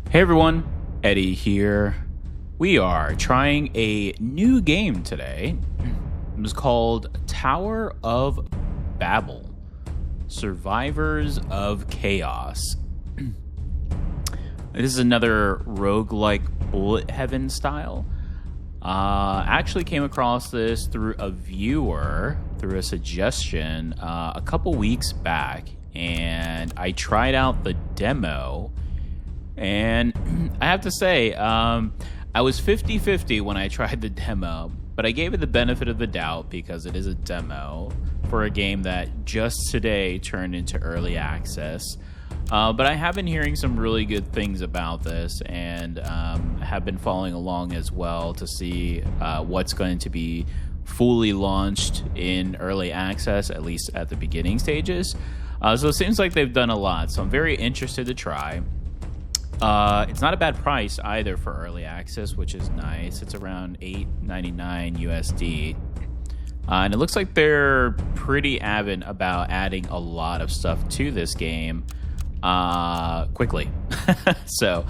Hey everyone, Eddie here. We are trying a new game today. It was called Tower of Babel, Survivors of Chaos. This is another roguelike bullet heaven style. Actually came across this through a viewer, through a suggestion, a couple weeks back, and I tried out the demo. And I have to say, I was 50-50 when I tried the demo, but I gave it the benefit of the doubt because it is a demo for a game that just today turned into early access. But I have been hearing some really good things about this and have been following along as well to see what's going to be fully launched in early access, at least at the beginning stages. So it seems like they've done a lot, so I'm very interested to try. It's not a bad price either for early access, which is nice. It's around $8.99 USD. And it looks like they're pretty avid about adding a lot of stuff to this game quickly. So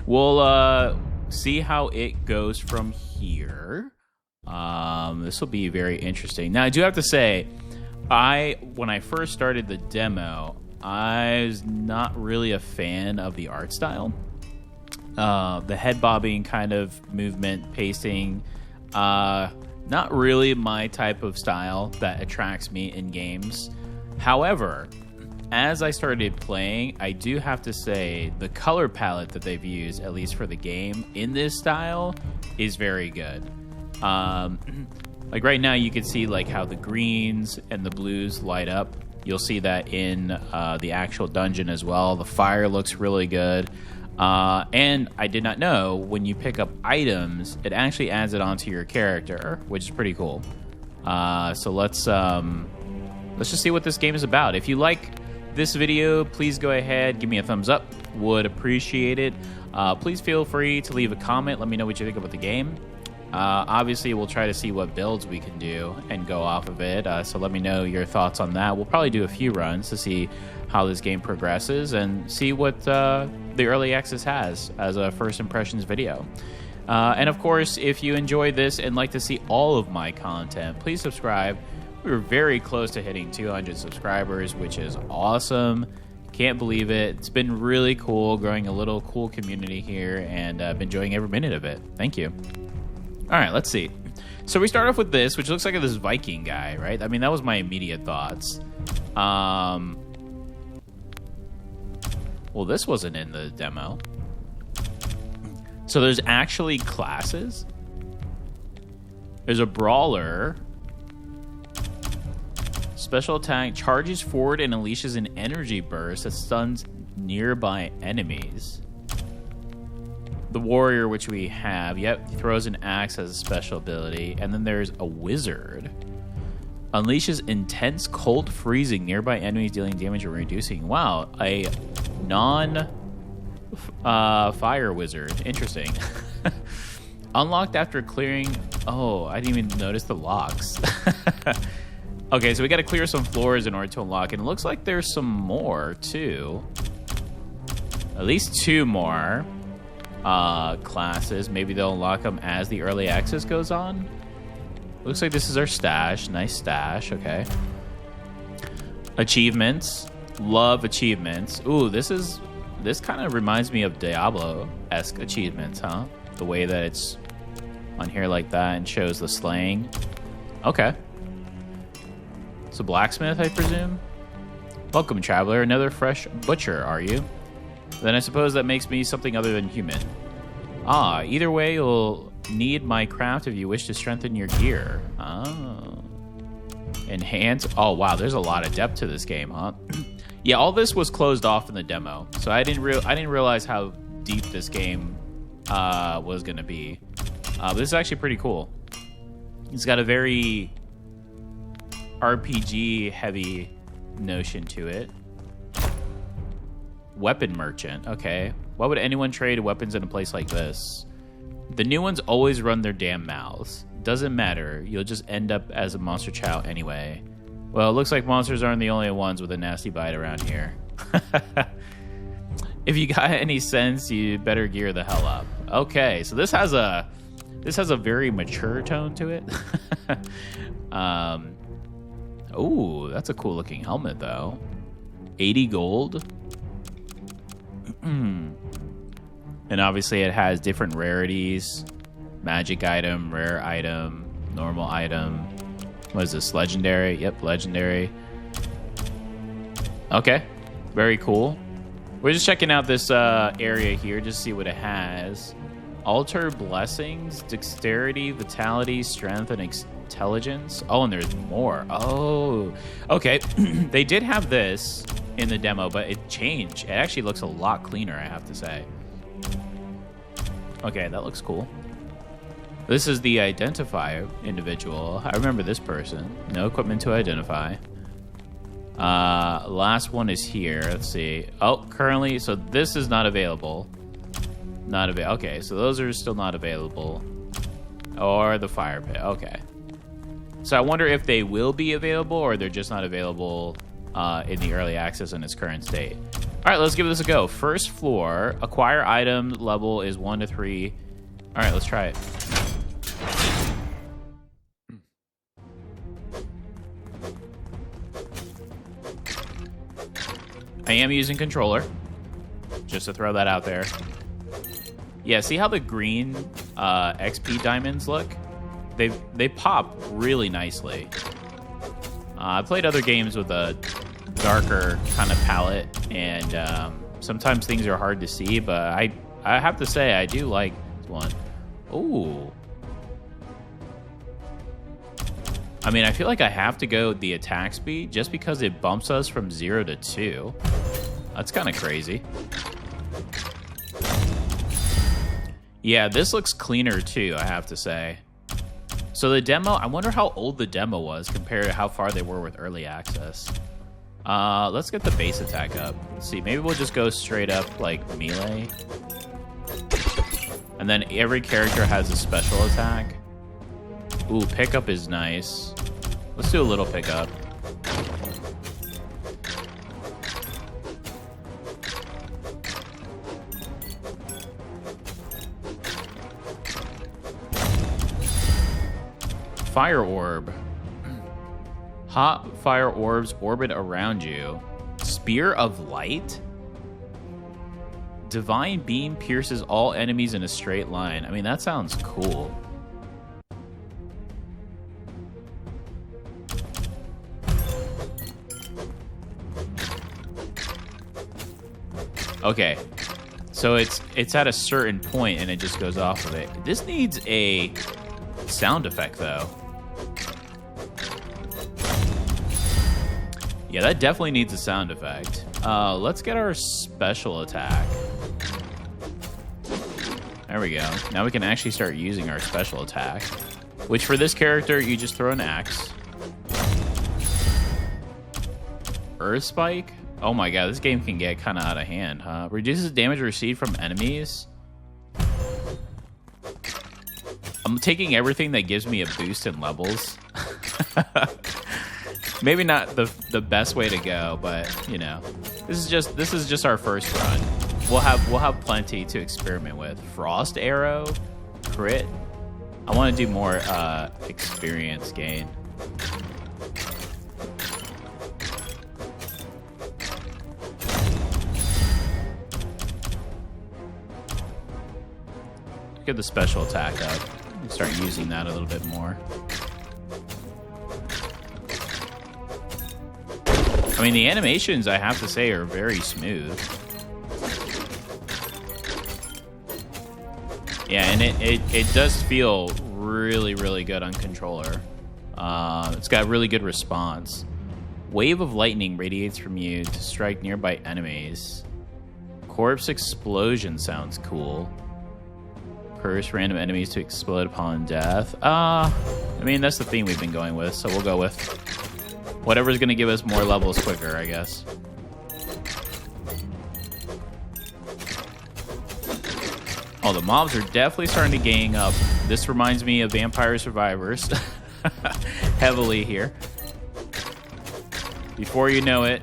we'll see how it goes from here. This will be very interesting. Now, I do have to say, when I first started the demo, I was not really a fan of the art style. The head bobbing kind of movement, pacing, not really my type of style that attracts me in games. However, as I started playing, I do have to say the color palette that they've used, at least for the game, in this style is very good. Like right now you can see like how the greens and the blues light up. You'll see that in the actual dungeon as well. The fire looks really good. And I did not know, when you pick up items, it actually adds it onto your character, which is pretty cool. So let's just see what this game is about. If you like this video, please go ahead, give me a thumbs up. Would appreciate it. Please feel free to leave a comment. Let me know what you think about the game. Obviously, we'll try to see what builds we can do and go off of it. So let me know your thoughts on that. We'll probably do a few runs to see how this game progresses and see what the early access has as a first impressions video. And of course, if you enjoy this and like to see all of my content, please subscribe. We're very close to hitting 200 subscribers, which is awesome. Can't believe it. It's been really cool growing a little cool community here, and I've been enjoying every minute of it. Thank you. All right, let's see. So we start off with this, which looks like this Viking guy, right? I mean, that was my immediate thoughts. Well, this wasn't in the demo. So there's actually classes. There's a brawler. Special attack charges forward and unleashes an energy burst that stuns nearby enemies. The warrior, which we have, throws an axe as a special ability. And then there's a wizard. Unleashes intense cold freezing nearby enemies, dealing damage or reducing. Wow, a non-fire wizard. Interesting. Unlocked after clearing... Oh, I didn't even notice the locks. Okay, so we got to clear some floors in order to unlock. And it looks like there's some more, too. At least two more classes. Maybe they'll unlock them as the early access goes on. Looks like this is our stash. Nice stash. Okay. Achievements. Love achievements. Ooh, this kind of reminds me of Diablo-esque achievements, huh? The way that it's on here like that and shows the slaying. Okay. It's a blacksmith, I presume. Welcome, traveler. Another fresh butcher, are you? Then I suppose that makes me something other than human. Ah, either way, you'll need my craft if you wish to strengthen your gear. Oh. Enhance. Oh, wow, there's a lot of depth to this game, huh? Yeah, all this was closed off in the demo, so I didn't realize how deep this game was going to be. But this is actually pretty cool. It's got a very RPG-heavy notion to it. Weapon merchant. Okay. Why would anyone trade weapons in a place like this? The new ones always run their damn mouths. Doesn't matter. You'll just end up as a monster chow anyway. Well, it looks like monsters aren't the only ones with a nasty bite around here. If you got any sense, you better gear the hell up. Okay, so this has a very mature tone to it. Oh, that's a cool looking helmet though. 80 gold. And obviously it has different rarities. Magic item, rare item, normal item. What is this? Legendary? Yep, legendary. Okay, very cool. We're just checking out this area here, just to see what it has. Alter blessings, dexterity, vitality, strength, and intelligence. Oh, and there's more. Oh, okay. They did have this in the demo, but it changed. It actually looks a lot cleaner, I have to say. Okay, that looks cool. This is the identify individual. I remember this person. No equipment to identify. Last one is here. Let's see. Oh, currently, so this is not available. Not available. Okay, so those are still not available. Or the fire pit. Okay. So I wonder if they will be available or they're just not available in the early access in its current state. All right, let's give this a go. First floor. Acquire item level is 1 to 3. All right, let's try it. I am using controller, just to throw that out there. Yeah, see how the green XP diamonds look? They pop really nicely. I played other games with a darker kind of palette, and sometimes things are hard to see, but I have to say I do like this one. Ooh. I mean, I feel like I have to go the attack speed just because it bumps us from 0 to 2. That's kind of crazy. Yeah, this looks cleaner too, I have to say. So the demo, I wonder how old the demo was compared to how far they were with early access. Let's get the base attack up. Let's see, maybe we'll just go straight up like melee. And then every character has a special attack. Ooh, pickup is nice. Let's do a little pickup. Fire orb. Hot fire orbs orbit around you. Spear of light? Divine beam pierces all enemies in a straight line. I mean, that sounds cool. Okay, so it's at a certain point and it just goes off of it. This needs a sound effect though. Yeah, that definitely needs a sound effect. Let's get our special attack. There we go. Now we can actually start using our special attack, which for this character, you just throw an axe. Earth Spike? Oh my god, this game can get kind of out of hand, huh? Reduces damage received from enemies. I'm taking everything that gives me a boost in levels. Maybe not the best way to go, but you know, this is just our first run. We'll have plenty to experiment with. Frost arrow, crit. I want to do more experience gain. Get the special attack up and start using that a little bit more. I mean, the animations, I have to say, are very smooth. Yeah, and it does feel really, really good on controller. It's got really good response. Wave of lightning radiates from you to strike nearby enemies. Corpse explosion sounds cool. Curse random enemies to explode upon death. I mean, that's the theme we've been going with, so we'll go with whatever's going to give us more levels quicker, I guess. Oh, the mobs are definitely starting to gang up. This reminds me of Vampire Survivors heavily here. Before you know it,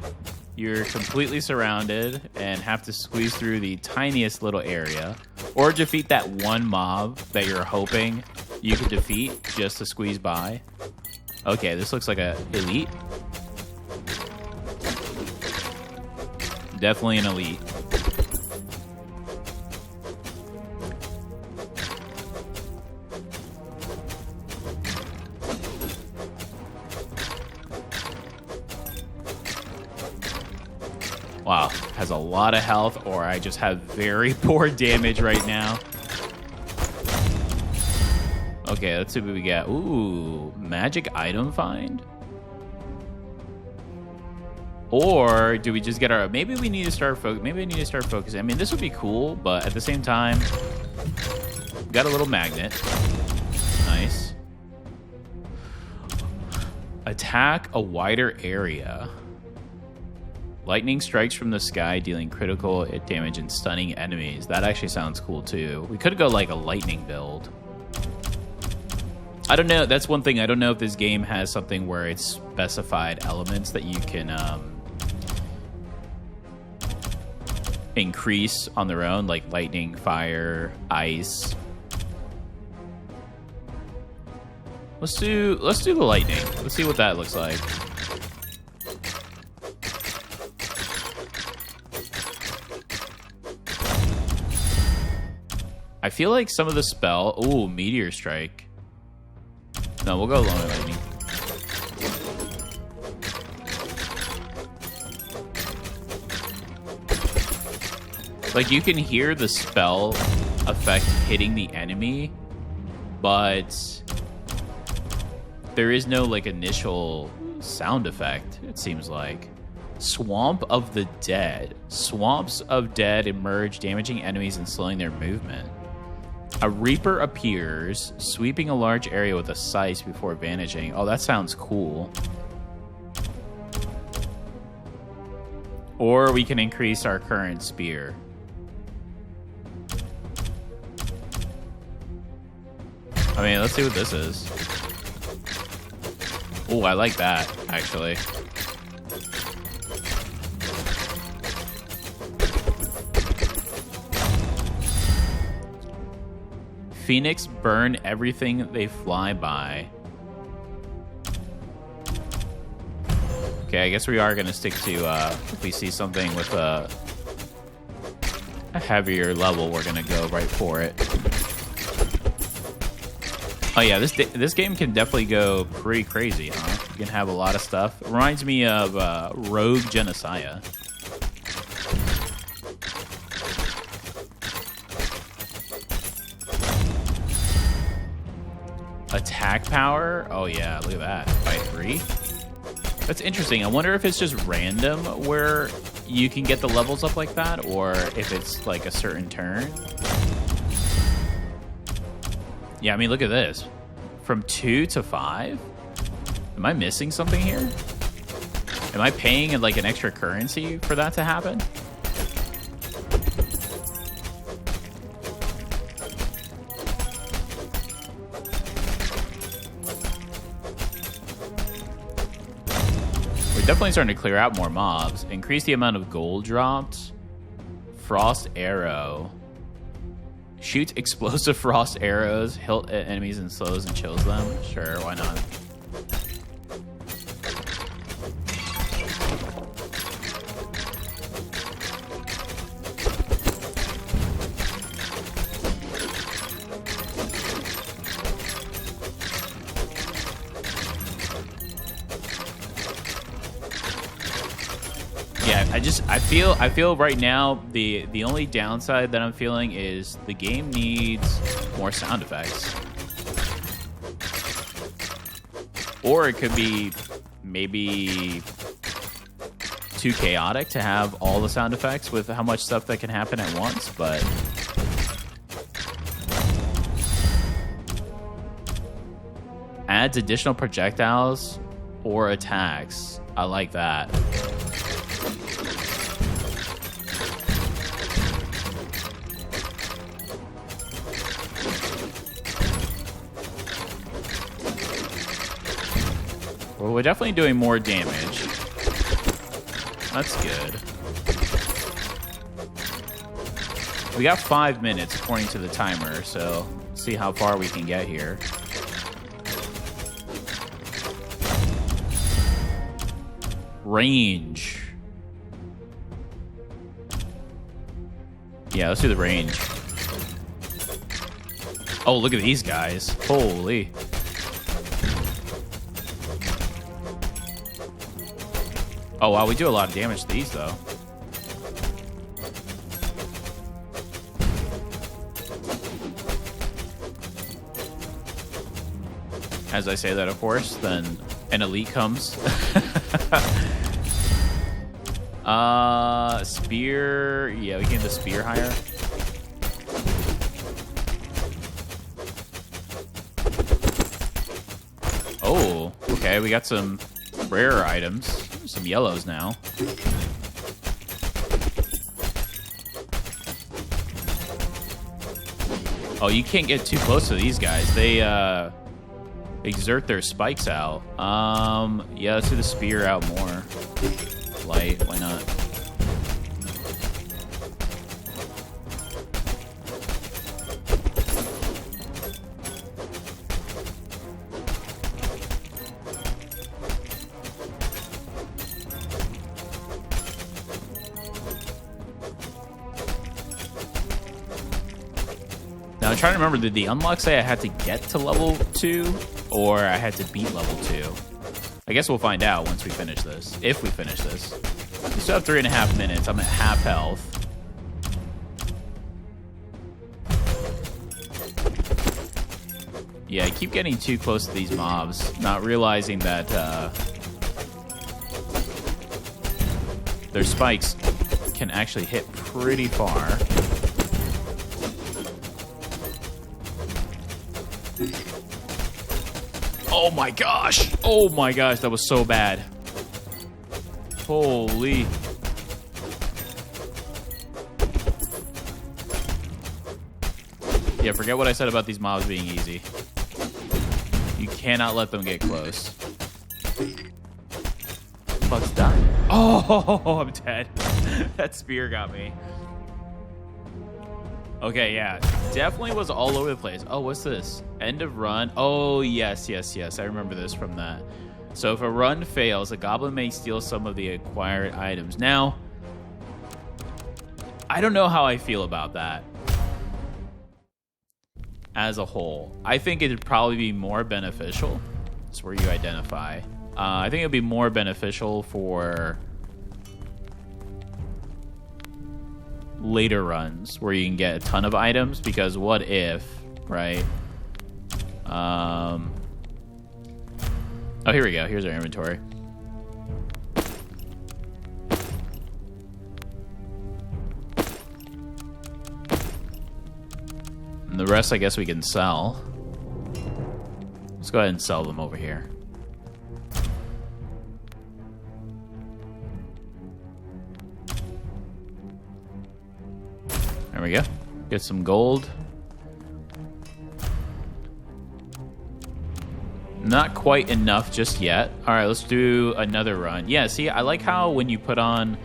You're completely surrounded and have to squeeze through the tiniest little area, or defeat that one mob that you're hoping you could defeat just to squeeze by. Okay, this looks like a elite. Definitely an elite. Wow, has a lot of health, or I just have very poor damage right now. Okay, let's see what we get. Ooh, magic item find? Or do we just get our... Maybe we need to start focusing. I mean, this would be cool, but at the same time, got a little magnet. Nice. Attack a wider area. Lightning strikes from the sky, dealing critical hit damage and stunning enemies. That actually sounds cool, too. We could go, like, a lightning build. I don't know. That's one thing. I don't know if this game has something where it's specified elements that you can increase on their own, like lightning, fire, ice. Let's do the lightning. Let's see what that looks like. I feel like some of the spell... Ooh, Meteor Strike. No, we'll go Lone Lightning. Like, you can hear the spell effect hitting the enemy, but there is no, like, initial sound effect, it seems like. Swamp of the Dead. Swamps of Dead emerge, damaging enemies and slowing their movement. A Reaper appears, sweeping a large area with a scythe before vanishing. Oh, that sounds cool. Or we can increase our current spear. I mean, let's see what this is. Oh, I like that, actually. Phoenix burn everything they fly by. Okay, I guess we are going to stick to, if we see something with a heavier level, we're going to go right for it. Oh yeah, this game can definitely go pretty crazy, huh? You can have a lot of stuff. It reminds me of Rogue Genocide. Attack power? Oh yeah, look at that. By 3? That's interesting. I wonder if it's just random where you can get the levels up like that, or if it's like a certain turn. Yeah, I mean, look at this. From 2 to 5? Am I missing something here? Am I paying like an extra currency for that to happen? Definitely starting to clear out more mobs. Increase the amount of gold dropped. Frost arrow. Shoots explosive frost arrows. Hit enemies and slows and chills them. Sure, why not? I feel right now the only downside that I'm feeling is the game needs more sound effects. Or it could be maybe too chaotic to have all the sound effects with how much stuff that can happen at once, but adds additional projectiles or attacks. I like that. Well, we're definitely doing more damage. That's good. We got 5 minutes according to the timer, so let's see how far we can get here. Range. Yeah, let's do the range. Oh, look at these guys. Holy. Oh, wow, we do a lot of damage to these, though. As I say that, of course, then an elite comes. Spear. Yeah, we can get the spear higher. Oh, okay, we got some rarer items. Some yellows now. Oh, you can't get too close to these guys. They exert their spikes out. Yeah, let's do the spear out more. Light, why not? Now I'm trying to remember, did the unlock say I had to get to level 2 or I had to beat level 2? I guess we'll find out once we finish this. If we finish this. We still have 3.5 minutes. I'm at half health. Yeah, I keep getting too close to these mobs, not realizing that their spikes can actually hit pretty far. Oh my gosh! Oh my gosh, that was so bad. Holy. Yeah, forget what I said about these mobs being easy. You cannot let them get close. Fuck's dying. Oh, I'm dead. That spear got me. Okay, yeah. Definitely was all over the place. Oh, what's this? End of run. Oh, yes, yes, yes. I remember this from that. So if a run fails, a goblin may steal some of the acquired items. Now, I don't know how I feel about that as a whole. I think it'd probably be more beneficial. That's where you identify. I think it'd be more beneficial for later runs where you can get a ton of items, because what if, right? Oh, here we go. Here's our inventory. And the rest, I guess we can sell. Let's go ahead and sell them over here. There we go. Get some gold. Not quite enough just yet. All right, let's do another run. Yeah, see, I like how when you put on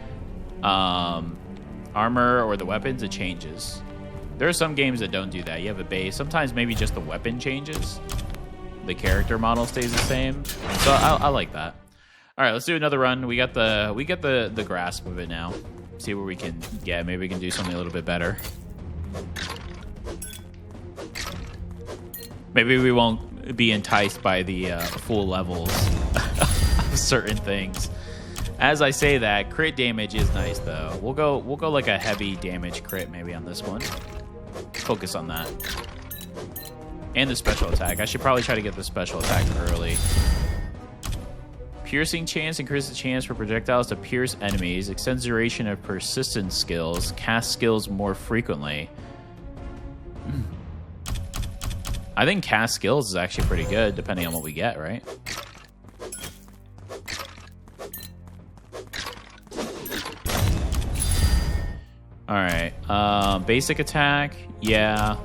armor or the weapons, it changes. There are some games that don't do that. You have a base. Sometimes maybe just the weapon changes. The character model stays the same. So I like that. All right, let's do another run. We get the grasp of it now. See where we can get. Maybe we can do something a little bit better. Maybe we won't be enticed by the full levels of certain things. As I say that, crit damage is nice though. We'll go like a heavy damage crit maybe on this one. Focus on that. And the special attack. I should probably try to get the special attack early. Piercing chance increases the chance for projectiles to pierce enemies. Extends duration of persistent skills. Cast skills more frequently. I think cast skills is actually pretty good, depending on what we get, right? Alright. Basic attack. Yeah.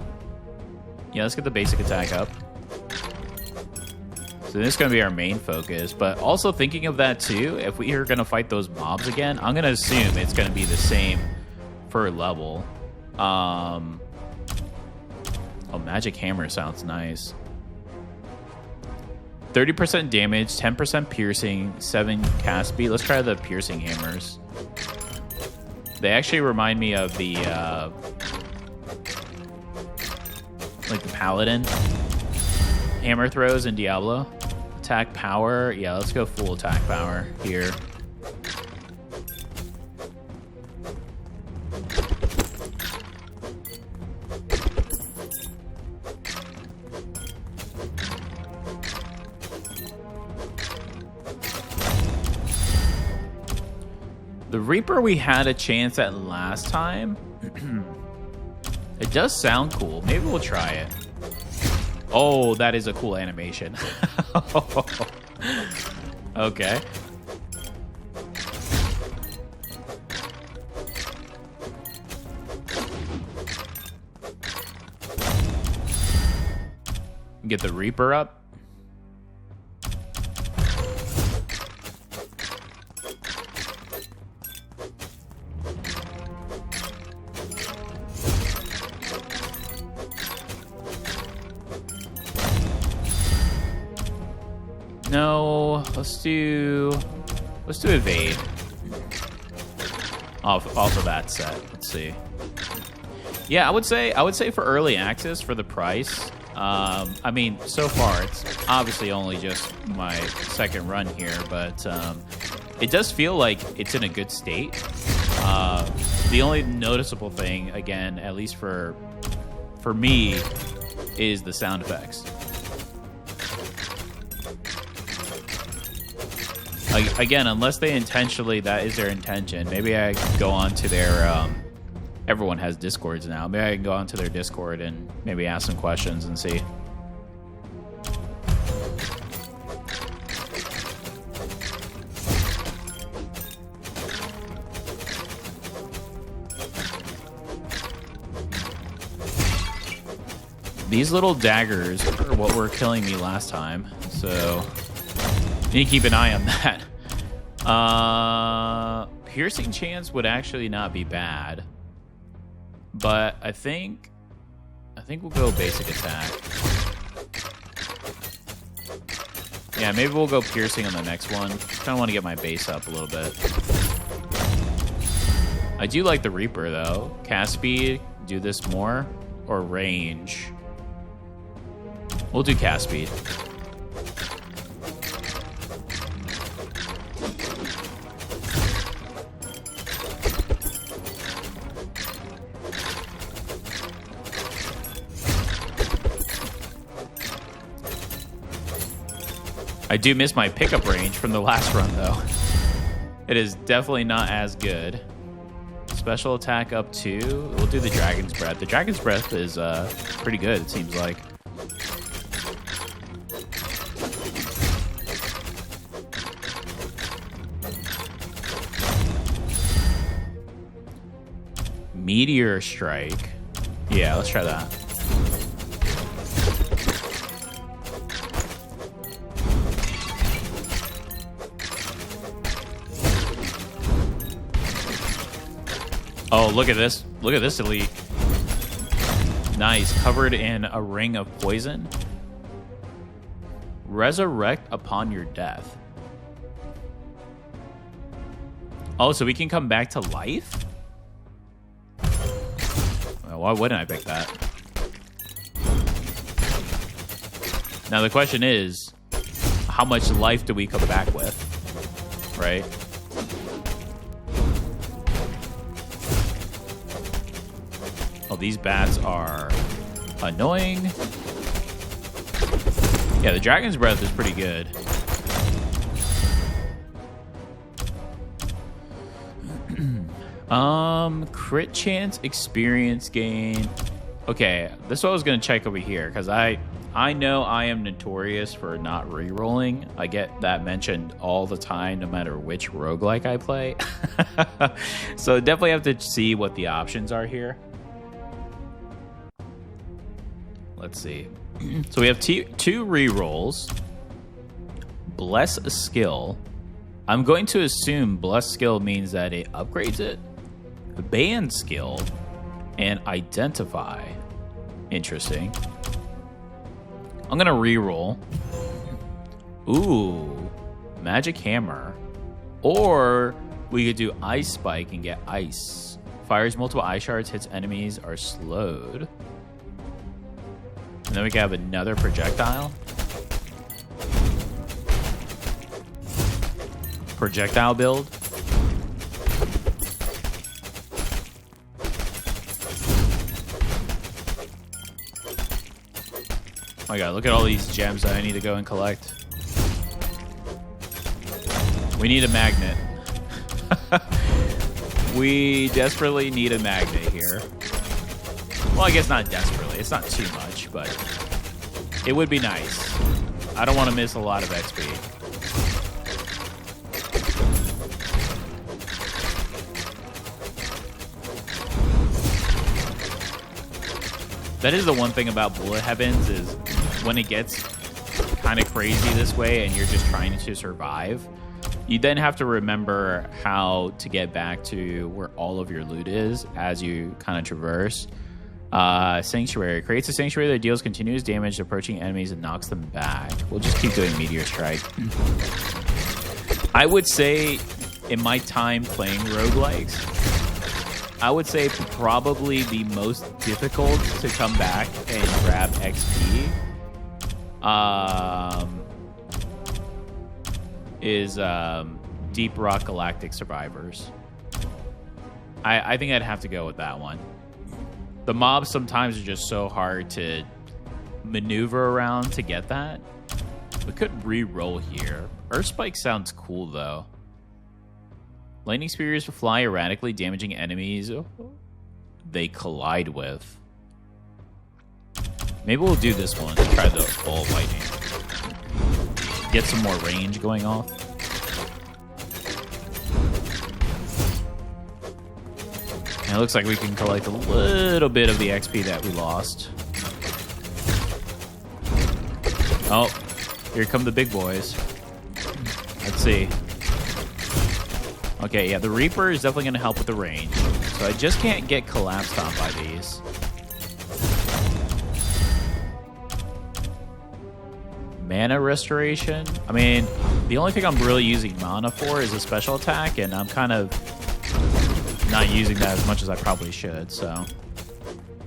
Yeah, let's get the basic attack up. So this is going to be our main focus, but also thinking of that too, if we are going to fight those mobs again, I'm going to assume it's going to be the same per level. Oh, magic hammer sounds nice. 30% damage, 10% piercing, 7 cast speed. Let's try the piercing hammers. They actually remind me of the like the paladin hammer throws in Diablo. Attack power. Yeah, let's go full attack power here. The Reaper we had a chance at last time. It does sound cool. Maybe we'll try it. Oh, that is a cool animation. Okay. Get the Reaper up. No, let's do evade. Off of that set. Let's see. Yeah, I would say for early access for the price. I mean, so far it's obviously only just my second run here, but it does feel like it's in a good state. The only noticeable thing, again, at least for me, is the sound effects. Again, unless they intentionally, that is their intention. Maybe I go on to their, everyone has Discords now. Maybe I can go onto their Discord and maybe ask some questions and see. These little daggers are what were killing me last time, so need to keep an eye on that. Piercing chance would actually not be bad, but I think we'll go basic attack. Yeah, maybe we'll go piercing on the next one. Kind of want to get my base up a little bit. I do like the Reaper though. Cast speed, do this more, or range. We'll do cast speed. I do miss my pickup range from the last run, though. It is definitely not as good. Special attack up 2. We'll do the Dragon's Breath. The Dragon's Breath is pretty good, it seems like. Meteor Strike. Yeah, let's try that. Oh, look at this. Look at this elite. Nice. Covered in a ring of poison. Resurrect upon your death. Oh, so we can come back to life? Well, why wouldn't I pick that? Now the question is, how much life do we come back with? Right? Oh, these bats are annoying. Yeah, the Dragon's Breath is pretty good. Crit chance, experience gain. Okay, this is what I was gonna check over here, because I know I am notorious for not re-rolling. I get that mentioned all the time, no matter which roguelike I play. So definitely have to see what the options are here. Let's see. So we have two re-rolls. Bless a skill. I'm going to assume bless skill means that it upgrades it. Ban skill and identify. Interesting. I'm gonna reroll. Ooh, magic hammer. Or we could do ice spike and get ice. Fires multiple ice shards, hits enemies are slowed. And then we can have another projectile. Projectile build. Oh my god, look at all these gems that I need to go and collect. We need a magnet. We desperately need a magnet here. Well, I guess not desperately. It's not too much, but it would be nice. I don't want to miss a lot of XP. That is the one thing about Bullet Heavens is when it gets kind of crazy this way and you're just trying to survive, you then have to remember how to get back to where all of your loot is as you kind of traverse. Sanctuary. Creates a sanctuary that deals continuous damage to approaching enemies and knocks them back. We'll just keep doing Meteor Strike. I would say, in my time playing roguelikes, I would say probably the most difficult to come back and grab XP is Deep Rock Galactic Survivors. I think I'd have to go with that one. The mobs sometimes are just so hard to maneuver around to get that. We could re-roll here. Earth Spike sounds cool, though. Lightning spears fly erratically, damaging enemies they collide with. Maybe we'll do this one. Try the ball lightning. Get some more range going off. And it looks like we can collect a little bit of the XP that we lost. Oh, here come the big boys. Let's see. Okay, yeah, the Reaper is definitely going to help with the range. So I just can't get collapsed on by these. Mana restoration. I mean, the only thing I'm really using mana for is a special attack, and I'm kind of not using that as much as I probably should. So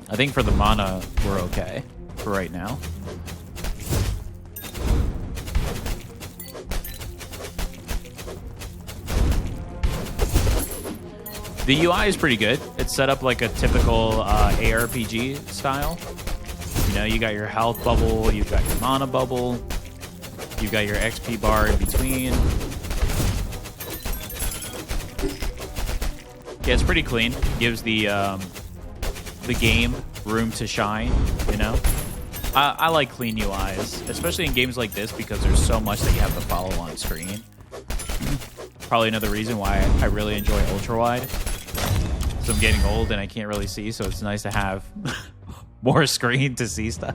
I think for the mana, we're okay for right now. The UI is pretty good. It's set up like a typical ARPG style. You know, you got your health bubble, you've got your mana bubble, you've got your XP bar in between. Yeah, it's pretty clean. Gives the game room to shine, you know? I like clean UIs, especially in games like this because there's so much that you have to follow on screen. Probably another reason why I really enjoy ultra-wide. So I'm getting old and I can't really see, so it's nice to have more screen to see stuff.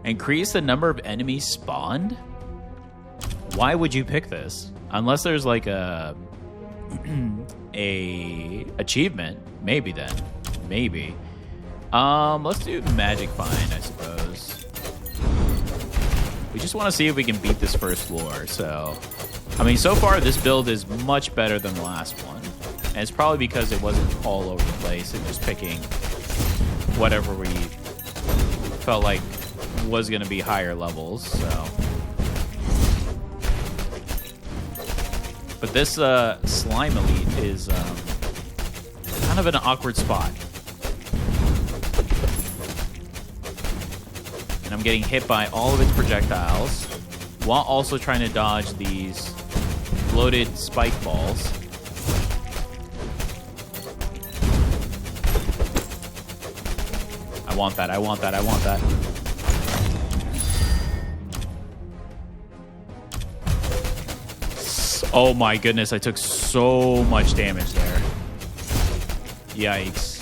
Increase the number of enemies spawned? Why would you pick this? Unless there's like a achievement. Maybe then. Maybe. Let's do Magic Find, I suppose. We just want to see if we can beat this first floor, so... I mean, so far this build is much better than the last one. And it's probably because it wasn't all over the place and just picking whatever we felt like was going to be higher levels, so... But this Slime Elite is kind of an awkward spot. And I'm getting hit by all of its projectiles while also trying to dodge these loaded spike balls. I want that, I want that, I want that. Oh my goodness, I took so much damage there. Yikes.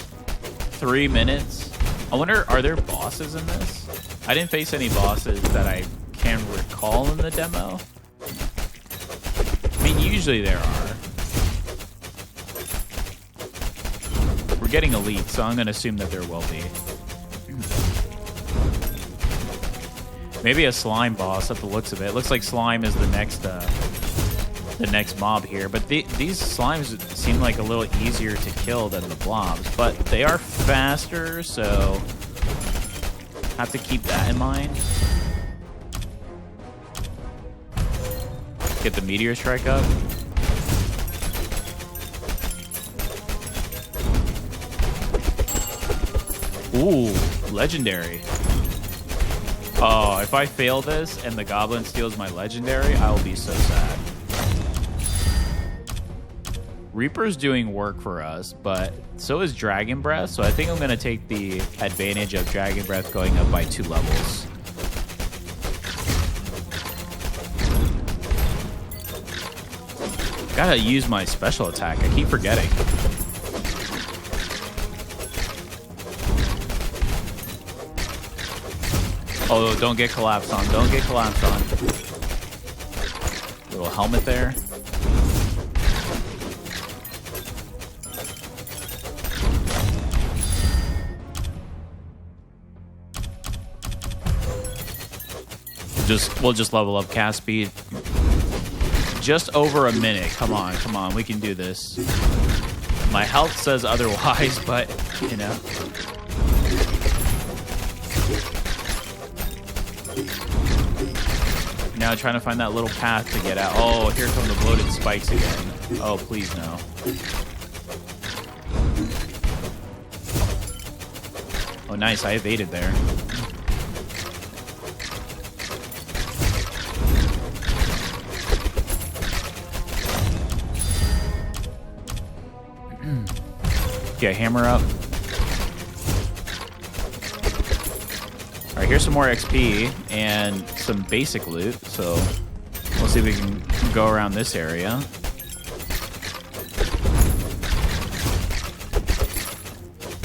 3 minutes? I wonder, are there bosses in this? I didn't face any bosses that I can recall in the demo. I mean, usually there are. We're getting elite, so I'm going to assume that there will be. Maybe a slime boss at the looks of it. It looks like slime is the next mob here. But these slimes seem like a little easier to kill than the blobs. But they are faster, so have to keep that in mind. Get the meteor strike up. Ooh, legendary. Oh, if I fail this and the goblin steals my legendary, I will be so sad. Reaper's doing work for us, but so is Dragon Breath, so I think I'm going to take the advantage of Dragon Breath going up by 2 levels. Gotta use my special attack. I keep forgetting. Oh, don't get collapsed on. Don't get collapsed on. Little helmet there. We'll just level up cast speed. Just over a minute. Come on. We can do this. My health says otherwise, but, you know. Now trying to find that little path to get out. Oh, here come the bloated spikes again. Oh, please no. Oh, nice. I evaded there. Get hammer up. All right, here's some more XP and some basic loot. So we'll see if we can go around this area.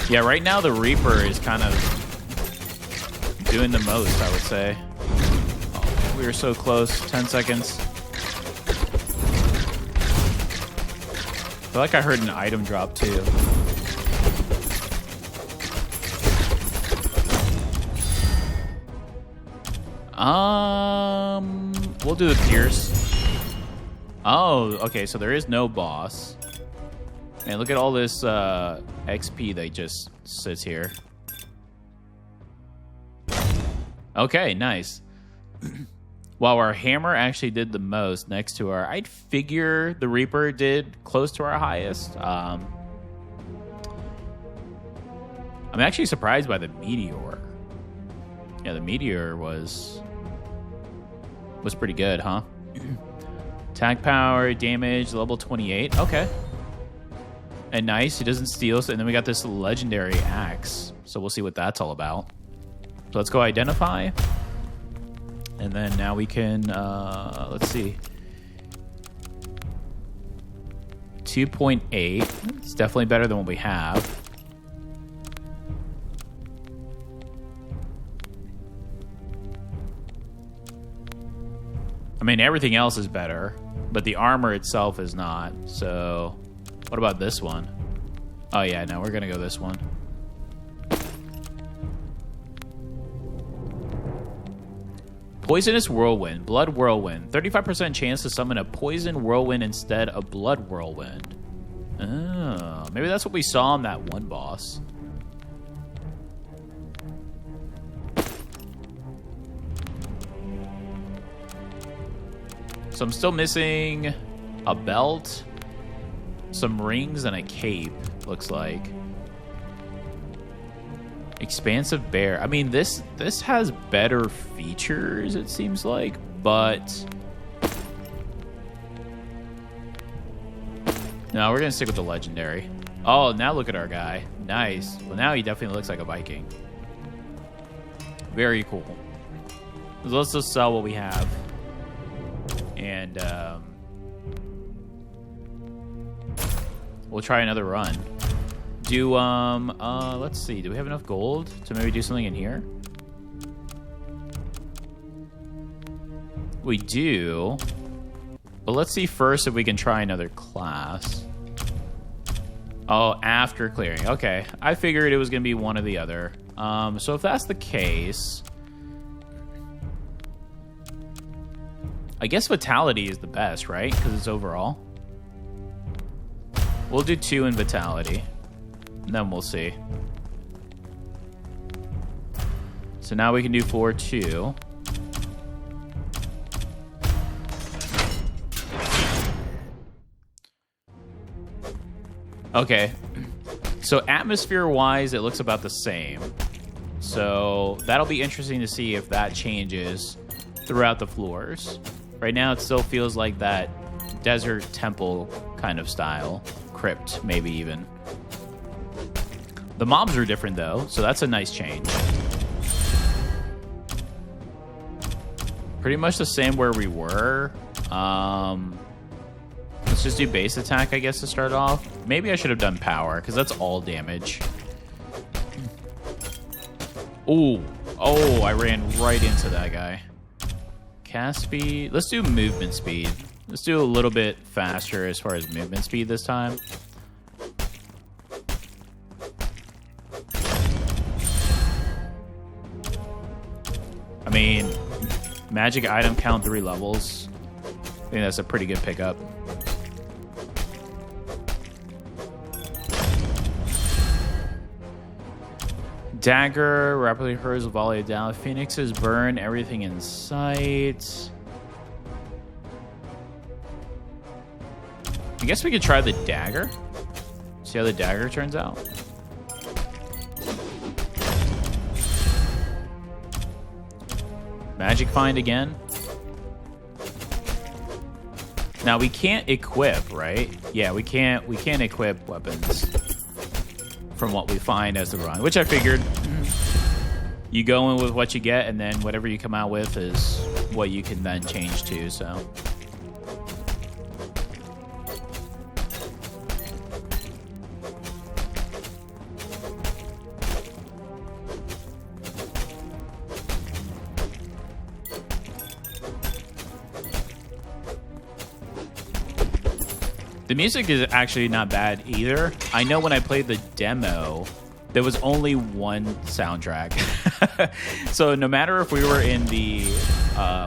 Yeah, right now the Reaper is kind of doing the most, I would say. Oh, we were so close. 10 seconds. I feel like I heard an item drop too. We'll do the Pierce. Oh, okay, so there is no boss. Man, look at all this XP that just sits here. Okay, nice. While our hammer actually did the most next to our... I'd figure the Reaper did close to our highest. I'm actually surprised by the meteor. Yeah, the meteor was pretty good, huh? Attack power, damage, level 28. Okay. And nice, he doesn't steal. And then we got this legendary axe. So we'll see what that's all about. So let's go identify. And then now we can, let's see. 2.8. It's definitely better than what we have. I mean, everything else is better, but the armor itself is not. So, what about this one? Oh, yeah, no, we're going to go this one. Poisonous Whirlwind, Blood Whirlwind. 35% chance to summon a Poison Whirlwind instead of Blood Whirlwind. Oh, maybe that's what we saw on that one boss. So I'm still missing a belt, some rings, and a cape, looks like. Expansive Bear. I mean, this has better features, it seems like, but... No, we're going to stick with the legendary. Oh, now look at our guy. Nice. Well, now he definitely looks like a Viking. Very cool. Let's just sell what we have. And we'll try another run. Let's see. Do we have enough gold to maybe do something in here? We do. But let's see first if we can try another class. Oh, after clearing. Okay. I figured it was going to be one or the other. So if that's the case, I guess Vitality is the best, right? Because it's overall. We'll do 2 in Vitality. And then we'll see. So now we can do 4, 2. Okay. So atmosphere-wise, it looks about the same. So that'll be interesting to see if that changes throughout the floors. Right now, it still feels like that desert temple kind of style. Crypt, maybe even. The mobs are different, though, so that's a nice change. Pretty much the same where we were. Let's just do base attack, I guess, to start off. Maybe I should have done power, because that's all damage. Ooh. Oh, I ran right into that guy. Cast speed. Let's do movement speed. Let's do a little bit faster as far as movement speed this time. I mean, magic item count 3 levels. I think that's a pretty good pickup. Dagger rapidly hurls a volley down. Phoenixes burn everything in sight. I guess we could try the dagger. See how the dagger turns out. Magic find again. Now we can't equip, right? Yeah, we can't equip weapons from what we find as the run, which I figured. You go in with what you get, and then whatever you come out with is what you can then change to, so. The music is actually not bad either. I know when I played the demo, there was only one soundtrack. So no matter if we were in the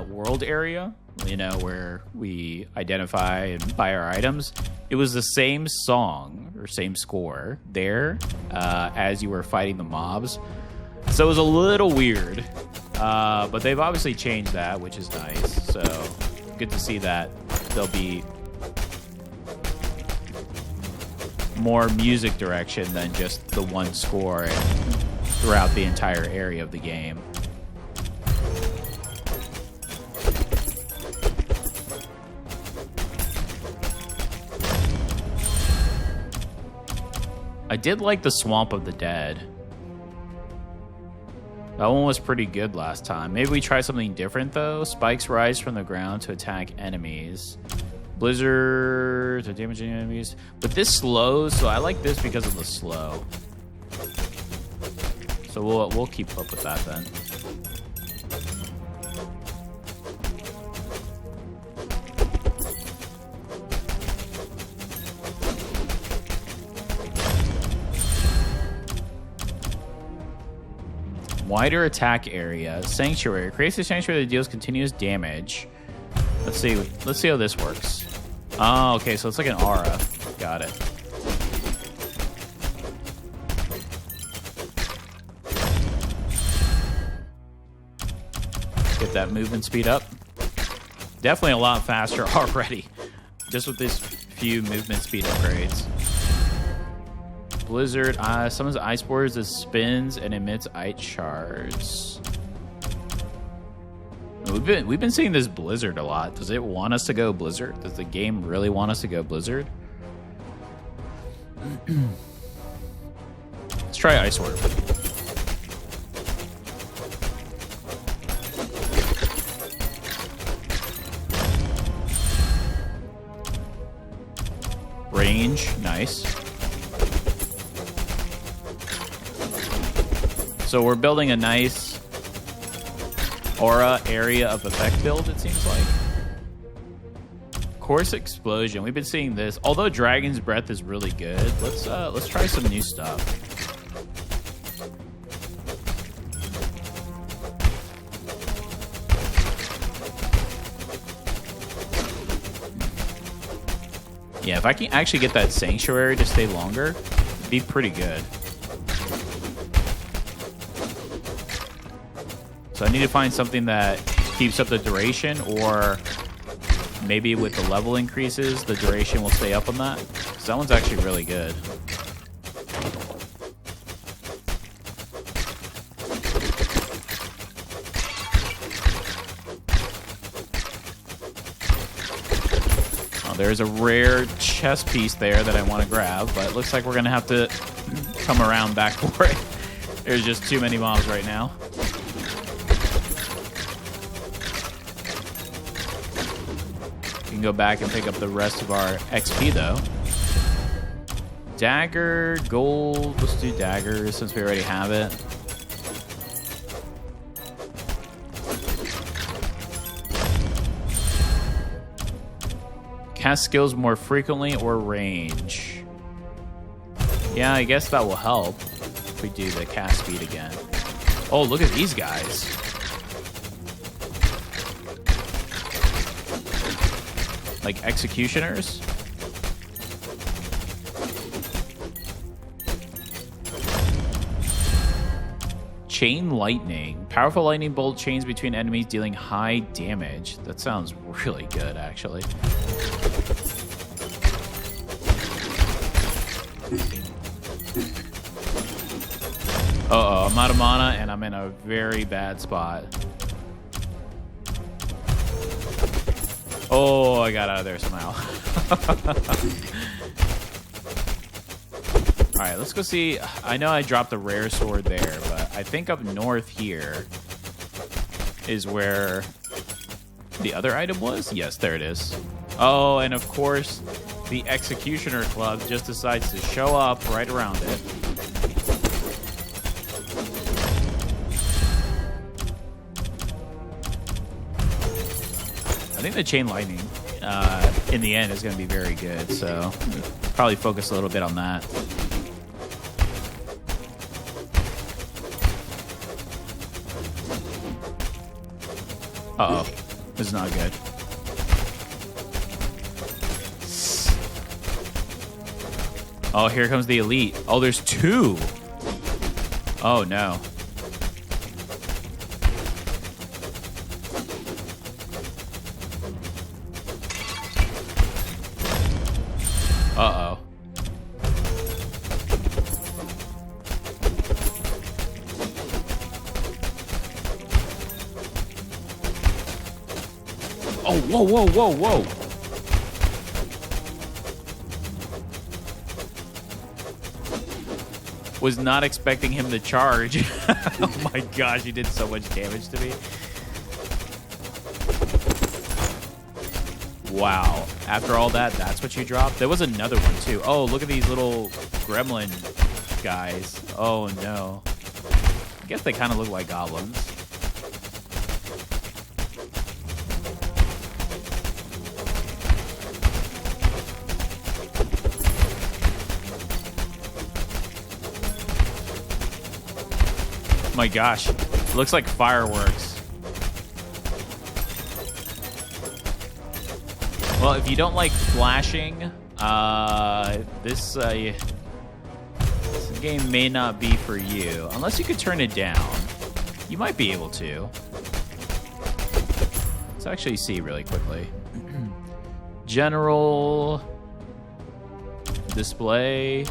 world area, you know, where we identify and buy our items, it was the same song or same score there as you were fighting the mobs. So it was a little weird, but they've obviously changed that, which is nice. So good to see that there'll be more music direction than just the one score throughout the entire area of the game. I did like the Swamp of the Dead. That one was pretty good last time. Maybe we try something different though. Spikes rise from the ground to attack enemies. Blizzard to damage enemies. But this slows, so I like this because of the slow. So we'll keep up with that then. Wider attack area. Sanctuary. Creates a sanctuary that deals continuous damage. Let's see how this works. Oh, okay, so it's like an aura. Got it. Get that movement speed up. Definitely a lot faster already. Just with these few movement speed upgrades. Blizzard summons ice spores that spins and emits ice shards. We've been seeing this Blizzard a lot. Does it want us to go Blizzard? Does the game really want us to go Blizzard? Let's try Ice Orb. Range, nice. So we're building a nice aura area of effect build, it seems like. Course Explosion. We've been seeing this. Although Dragon's Breath is really good, let's try some new stuff. Yeah, if I can actually get that Sanctuary to stay longer, it'd be pretty good. So I need to find something that keeps up the duration, or maybe with the level increases, the duration will stay up on that. Because that one's actually really good. Oh, there's a rare chest piece there that I want to grab, but it looks like we're going to have to come around back for it. There's just too many mobs right now. We can go back and pick up the rest of our XP, though. Dagger, gold. Let's do dagger since we already have it. Cast skills more frequently or range. Yeah, I guess that will help if we do the cast speed again. Oh, look at these guys. Like executioners? Chain lightning. Powerful lightning bolt chains between enemies, dealing high damage. That sounds really good, actually. Uh-oh, I'm out of mana and I'm in a very bad spot. Oh, I got out of there somehow. Alright, let's go see. I know I dropped the rare sword there, but I think up north here is where the other item was. Yes, there it is. Oh, and of course, the Executioner Club just decides to show up right around it. I think the chain lightning in the end is going to be very good, so probably focus a little bit on that. Uh-oh. This is not good. Oh, here comes the elite. Oh, there's two. Oh, no. Uh-oh. Oh, whoa, whoa, whoa, whoa. Was not expecting him to charge. Oh my gosh, he did so much damage to me. Wow. After all that, that's what you dropped? There was another one, too. Oh, look at these little gremlin guys. Oh, no. I guess they kind of look like goblins. My gosh. Looks like fireworks. Well, if you don't like flashing, this game may not be for you. Unless you could turn it down. You might be able to. Let's actually see really quickly. General. Display.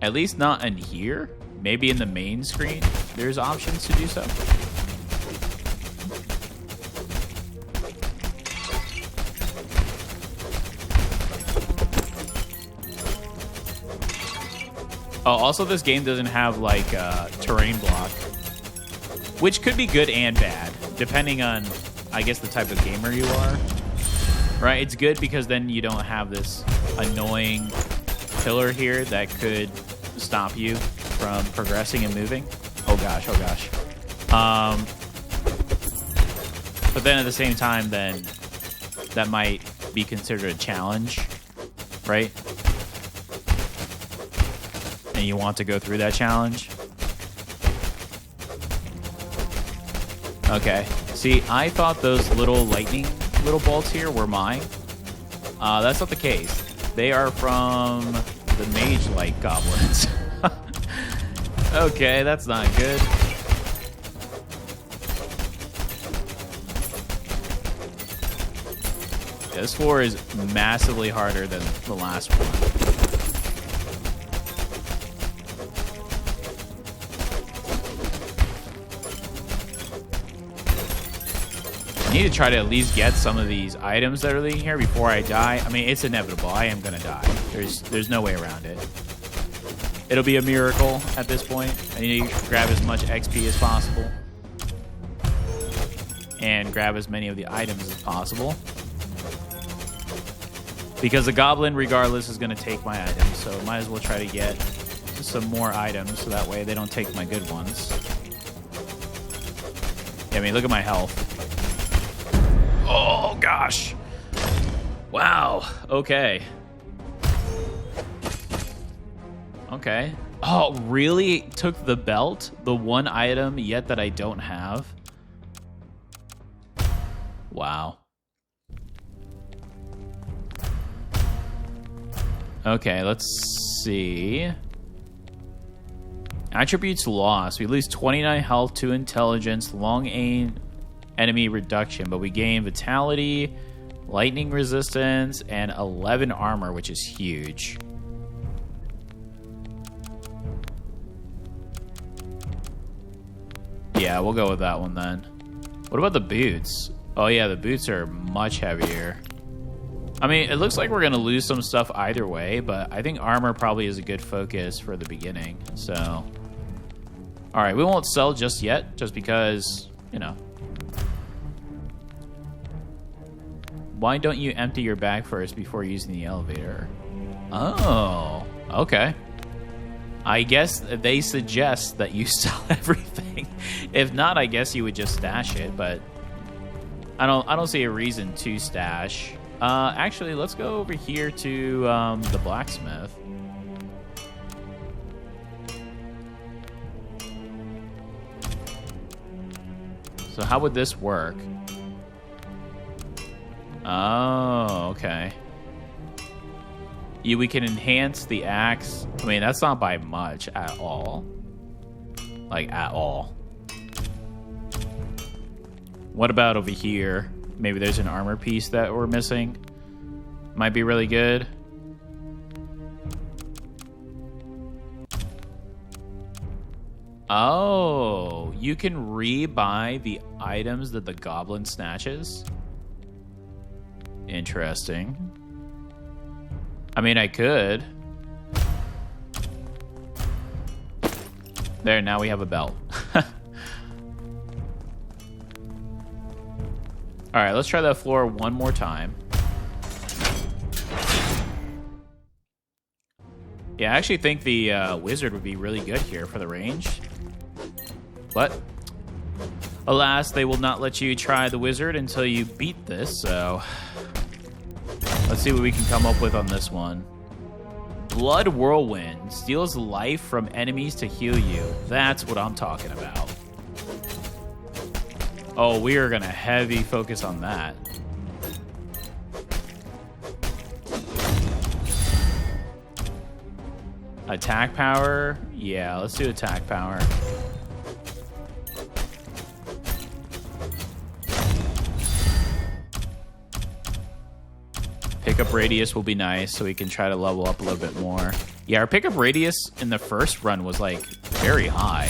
At least not in here. Maybe in the main screen, there's options to do so. Oh, also this game doesn't have like terrain block, which could be good and bad, depending on, I guess, the type of gamer you are. Right? It's good because then you don't have this annoying pillar here that could stop you from progressing and moving. Oh gosh, oh gosh. But then at the same time, then that might be considered a challenge, right? And you want to go through that challenge. Okay. See, I thought those little lightning little bolts here were mine. That's not the case. They are from the mage-like goblins. Okay, that's not good. Yeah, this floor is massively harder than the last one. I need to try to at least get some of these items that are leading here before I die. I mean, it's inevitable. I am gonna die. There's no way around it. It'll be a miracle at this point. I need to grab as much XP as possible. And grab as many of the items as possible. Because the goblin, regardless, is going to take my items. So might as well try to get some more items so that way they don't take my good ones. Yeah, I mean, look at my health. Oh, gosh. Wow. Okay. Okay. Oh, really? Took the belt? The one item yet that I don't have? Wow. Okay, let's see. Attributes lost. We lose 29 health, 2 intelligence, long aim enemy reduction, but we gain vitality, lightning resistance, and 11 armor, which is huge. Yeah, we'll go with that one then. What about the boots? Oh yeah, the boots are much heavier. I mean, it looks like we're going to lose some stuff either way, but I think armor probably is a good focus for the beginning. So, all right, we won't sell just yet, just because, you know. Why don't you empty your bag first before using the elevator? Oh, okay. I guess they suggest that you sell everything. If not, I guess you would just stash it, but I don't see a reason to stash. Actually, let's go over here to the blacksmith. So how would this work? Oh, okay. We can enhance the axe. I mean, that's not by much at all. Like, at all. What about over here? Maybe there's an armor piece that we're missing. Might be really good. Oh, you can rebuy the items that the goblin snatches? Interesting. I mean, I could. There, now we have a belt. All right, let's try that floor one more time. Yeah, I actually think the wizard would be really good here for the range. But alas, they will not let you try the wizard until you beat this, so let's see what we can come up with on this one. Blood Whirlwind steals life from enemies to heal you. That's what I'm talking about. Oh, we are going to heavy focus on that. Attack power? Yeah, let's do attack power. Pickup radius will be nice, so we can try to level up a little bit more. Yeah, our pickup radius in the first run was, like, very high.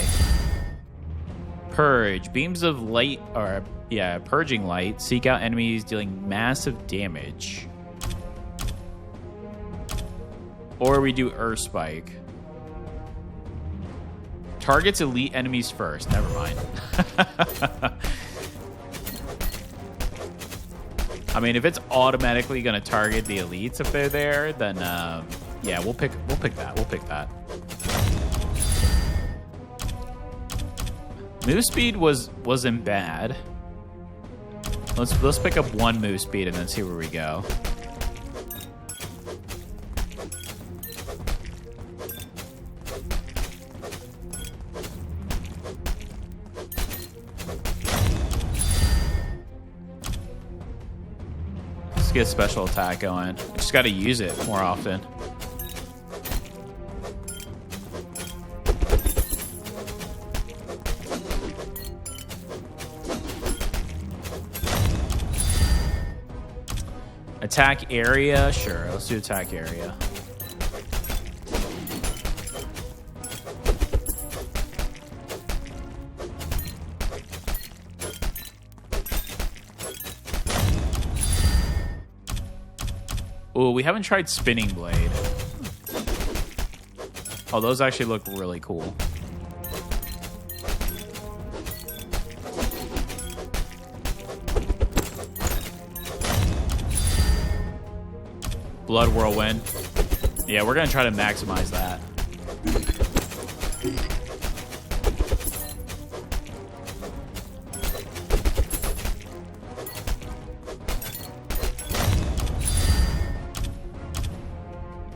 Purge. Beams of light, or, yeah, purging light. Seek out enemies dealing massive damage. Or we do Earth Spike. Targets elite enemies first. Never mind. I mean, if it's automatically going to target the elites if they're there, then yeah, we'll pick that. We'll pick that. Move speed wasn't bad. Let's pick up one move speed and then see where we go. Let's get special attack going. Just got to use it more often. Attack area? Sure, let's do attack area. Ooh, we haven't tried spinning blade. Oh, those actually look really cool. Blood whirlwind. Yeah, we're gonna try to maximize that.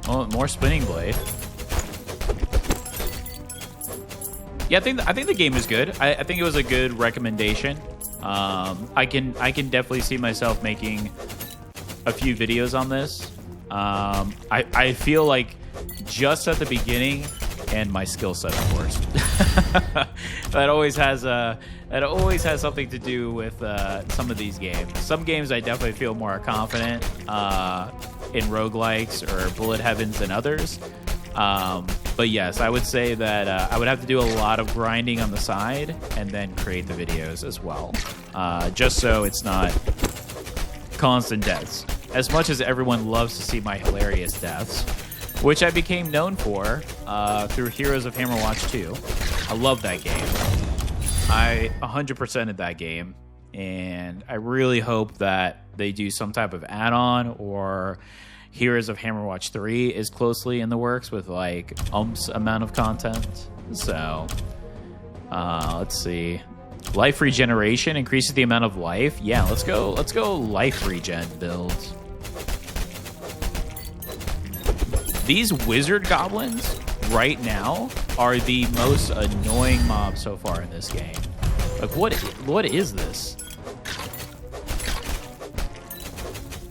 Oh, more spinning blade. Yeah, I think the game is good. I think it was a good recommendation. I can definitely see myself making a few videos on this. I feel like just at the beginning, and my skill set, of course, that always has something to do with some of these games. Some games I definitely feel more confident in roguelikes or bullet heavens than others. But yes, I would say that I would have to do a lot of grinding on the side and then create the videos as well, just so it's not constant deaths. As much as everyone loves to see my hilarious deaths, which I became known for through Heroes of Hammerwatch 2. I love that game. I 100%ed that game, and I really hope that they do some type of add-on, or Heroes of Hammerwatch 3 is closely in the works with like amount of content. So let's see. Life regeneration increases the amount of life. Yeah, let's go life regen builds. These wizard goblins right now are the most annoying mobs so far in this game. Like, what is this?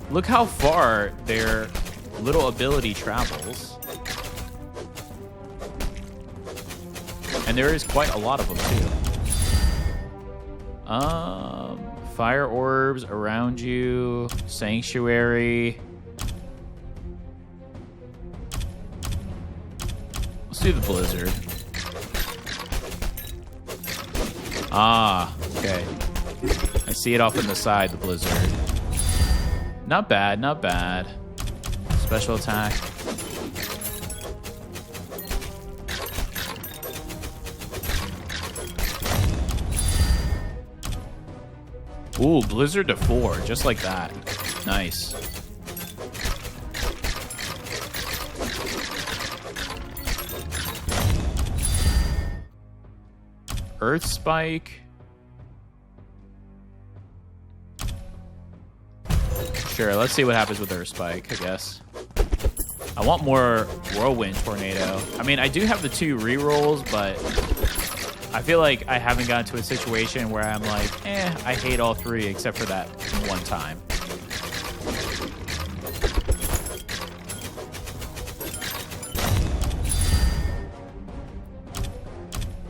Look how far their little ability travels. And there is quite a lot of them too. Fire orbs around you, sanctuary. Let's do the blizzard. Ah, okay. I see it off in the side, the blizzard. Not bad, not bad. Special attack. Ooh, blizzard to 4, just like that. Nice. Earth spike. Sure, let's see what happens with Earth spike, I guess. I want more whirlwind tornado. I mean, I do have the 2 rerolls, but I feel like I haven't gotten to a situation where I'm like, I hate all 3 except for that one time.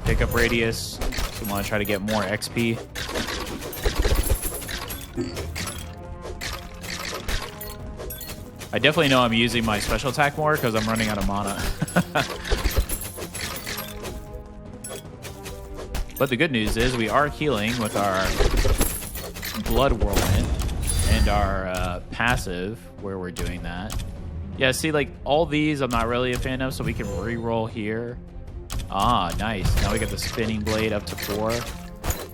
Pickup radius. So we want to try to get more XP. I definitely know I'm using my special attack more because I'm running out of mana. But the good news is we are healing with our Blood Whirlwind and our passive where we're doing that. Yeah, see, like, all these I'm not really a fan of, so we can re-roll here. Ah, nice. Now we got the spinning blade up to 4.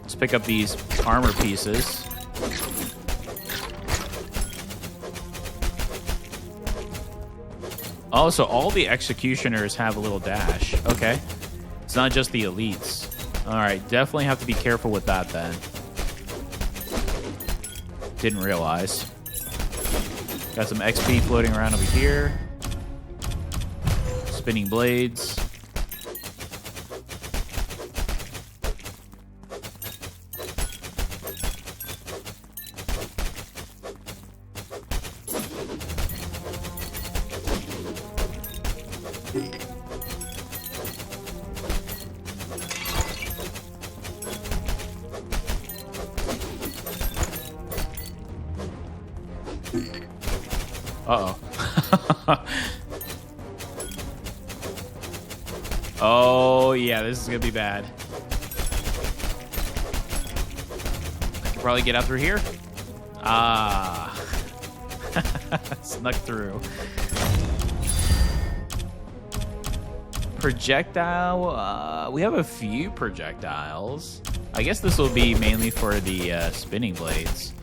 Let's pick up these armor pieces. Oh, so all the executioners have a little dash. Okay. It's not just the elites. All right, definitely have to be careful with that then. Didn't realize. Got some XP floating around over here. Spinning blades. Uh-oh. Oh, yeah, this is going to be bad. I can probably get out through here. Ah. Snuck through. Projectile. We have a few projectiles. I guess this will be mainly for the spinning blades.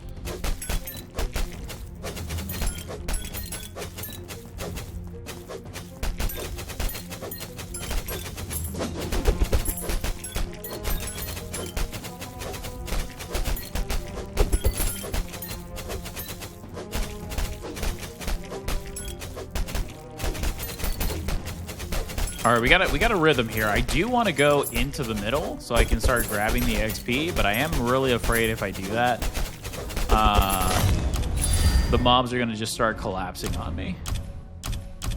All right, we got a rhythm here. I do want to go into the middle so I can start grabbing the XP, but I am really afraid if I do that, the mobs are going to just start collapsing on me.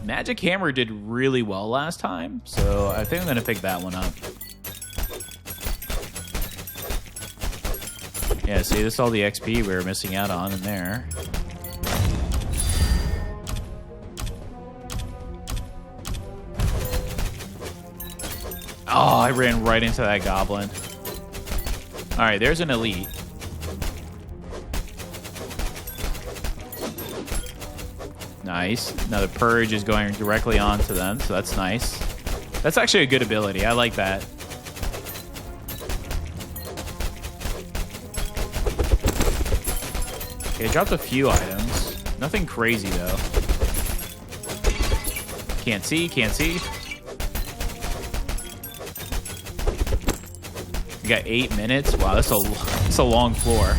Magic Hammer did really well last time, so I think I'm going to pick that one up. Yeah, see, this is all the XP we were missing out on in there. Oh, I ran right into that goblin. All right, there's an elite. Nice. Now the purge is going directly onto them, so that's nice. That's actually a good ability. I like that. Okay, I dropped a few items. Nothing crazy, though. Can't see, can't see. We got 8 minutes. Wow, that's a long floor.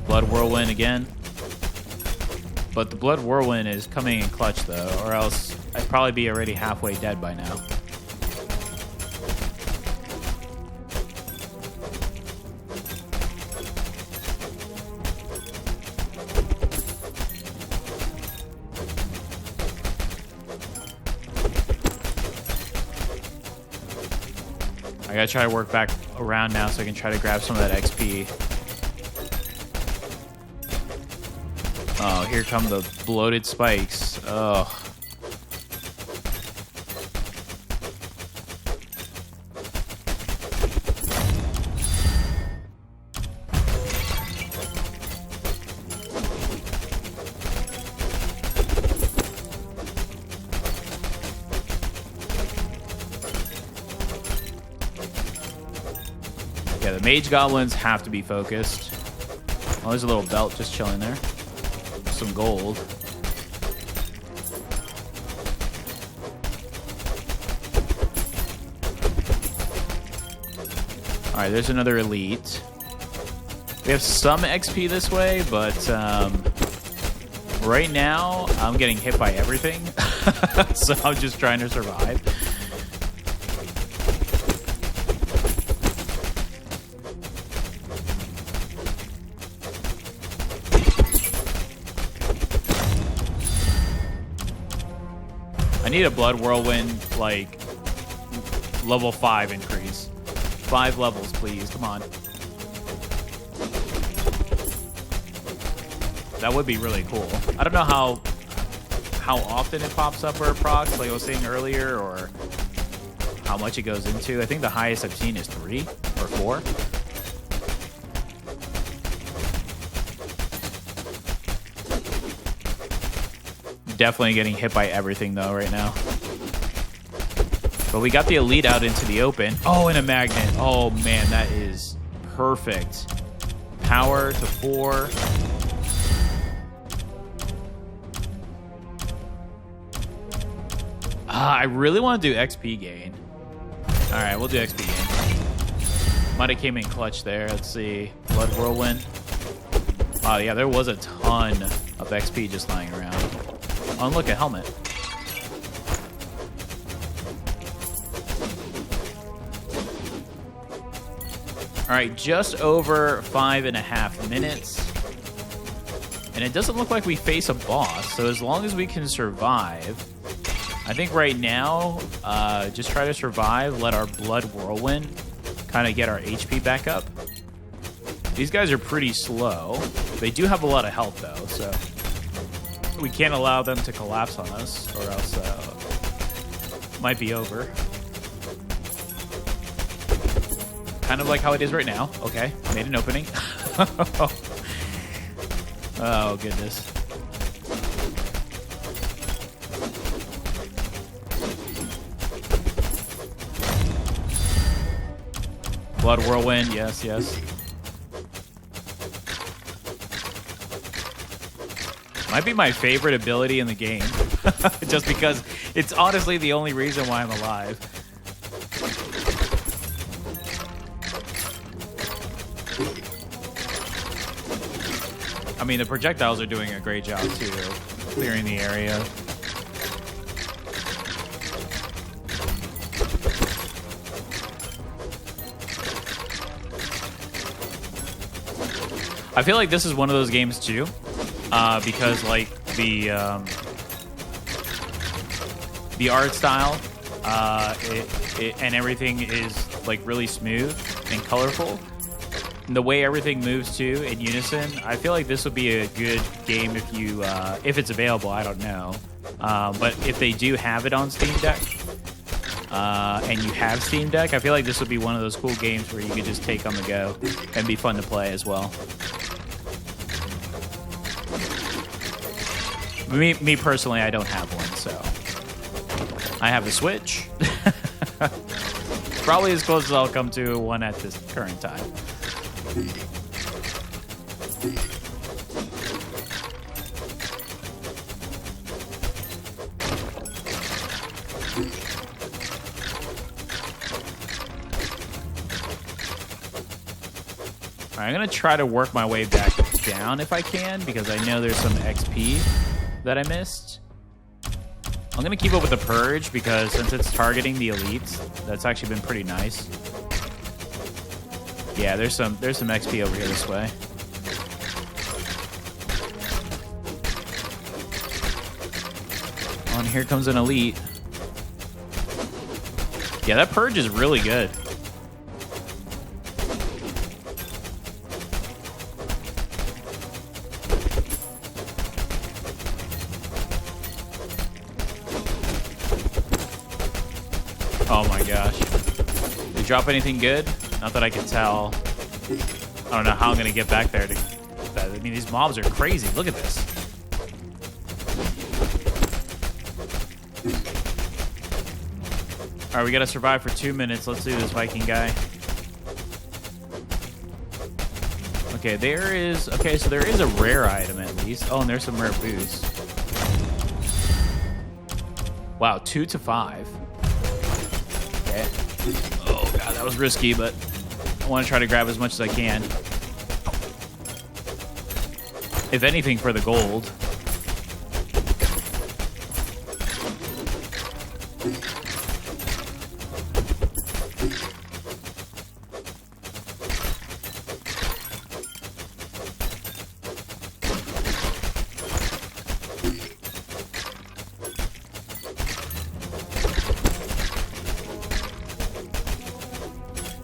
Blood Whirlwind again. But the Blood Whirlwind is coming in clutch, though, or else I'd probably be already halfway dead by now. I gotta try to work back around now so I can try to grab some of that XP. Oh, here come the bloated spikes. Oh. Yeah, the mage goblins have to be focused. Oh, there's a little belt just chilling there. Some gold. All right, there's another elite. We have some XP this way, but right now I'm getting hit by everything. So I'm just trying to survive. I need a Blood Whirlwind, like, level 5 increase. 5 levels, please. Come on. That would be really cool. I don't know how often it pops up or it procs, like I was saying earlier, or how much it goes into. I think the highest I've seen is 3 or 4. Definitely getting hit by everything, though, right now. But we got the elite out into the open. Oh, and a magnet. Oh, man, that is perfect. Power to 4. I really want to do XP gain. All right, we'll do XP gain. Might have came in clutch there. Let's see. Blood Whirlwind. Oh, yeah, there was a ton of XP just lying around. Oh, and look, a helmet. All right, just over 5.5 minutes. And it doesn't look like we face a boss, so as long as we can survive, I think right now, just try to survive, let our Blood Whirlwind kind of get our HP back up. These guys are pretty slow. They do have a lot of health, though, so we can't allow them to collapse on us, or else it might be over. Kind of like how it is right now. Okay, made an opening. Oh, goodness. Blood Whirlwind, yes, yes. Might be my favorite ability in the game. Just because it's honestly the only reason why I'm alive. I mean, the projectiles are doing a great job, too, clearing the area. I feel like this is one of those games, too, because, like, the art style and everything is, like, really smooth and colorful. And the way everything moves too in unison, I feel like this would be a good game if you, if it's available. I don't know, but if they do have it on Steam Deck, and you have Steam Deck, I feel like this would be one of those cool games where you could just take on the go and be fun to play as well. Me personally, I don't have one, so I have a Switch. Probably as close as I'll come to one at this current time. All right, I'm going to try to work my way back down if I can, because I know there's some XP that I missed. I'm going to keep up with the Purge, because since it's targeting the elites, that's actually been pretty nice. Yeah, there's some XP over here this way. Oh, and here comes an elite. Yeah, that Purge is really good. Oh my gosh. Did you drop anything good? Not that I can tell. I don't know how I'm going to get back there. I mean, these mobs are crazy. Look at this. All right, we got to survive for 2 minutes. Let's do this Viking guy. Okay, there is... Okay, so there is a rare item at least. Oh, and there's some rare boosts. Wow, 2 to 5. Okay. Oh, God, that was risky, but I want to try to grab as much as I can. If anything, for the gold.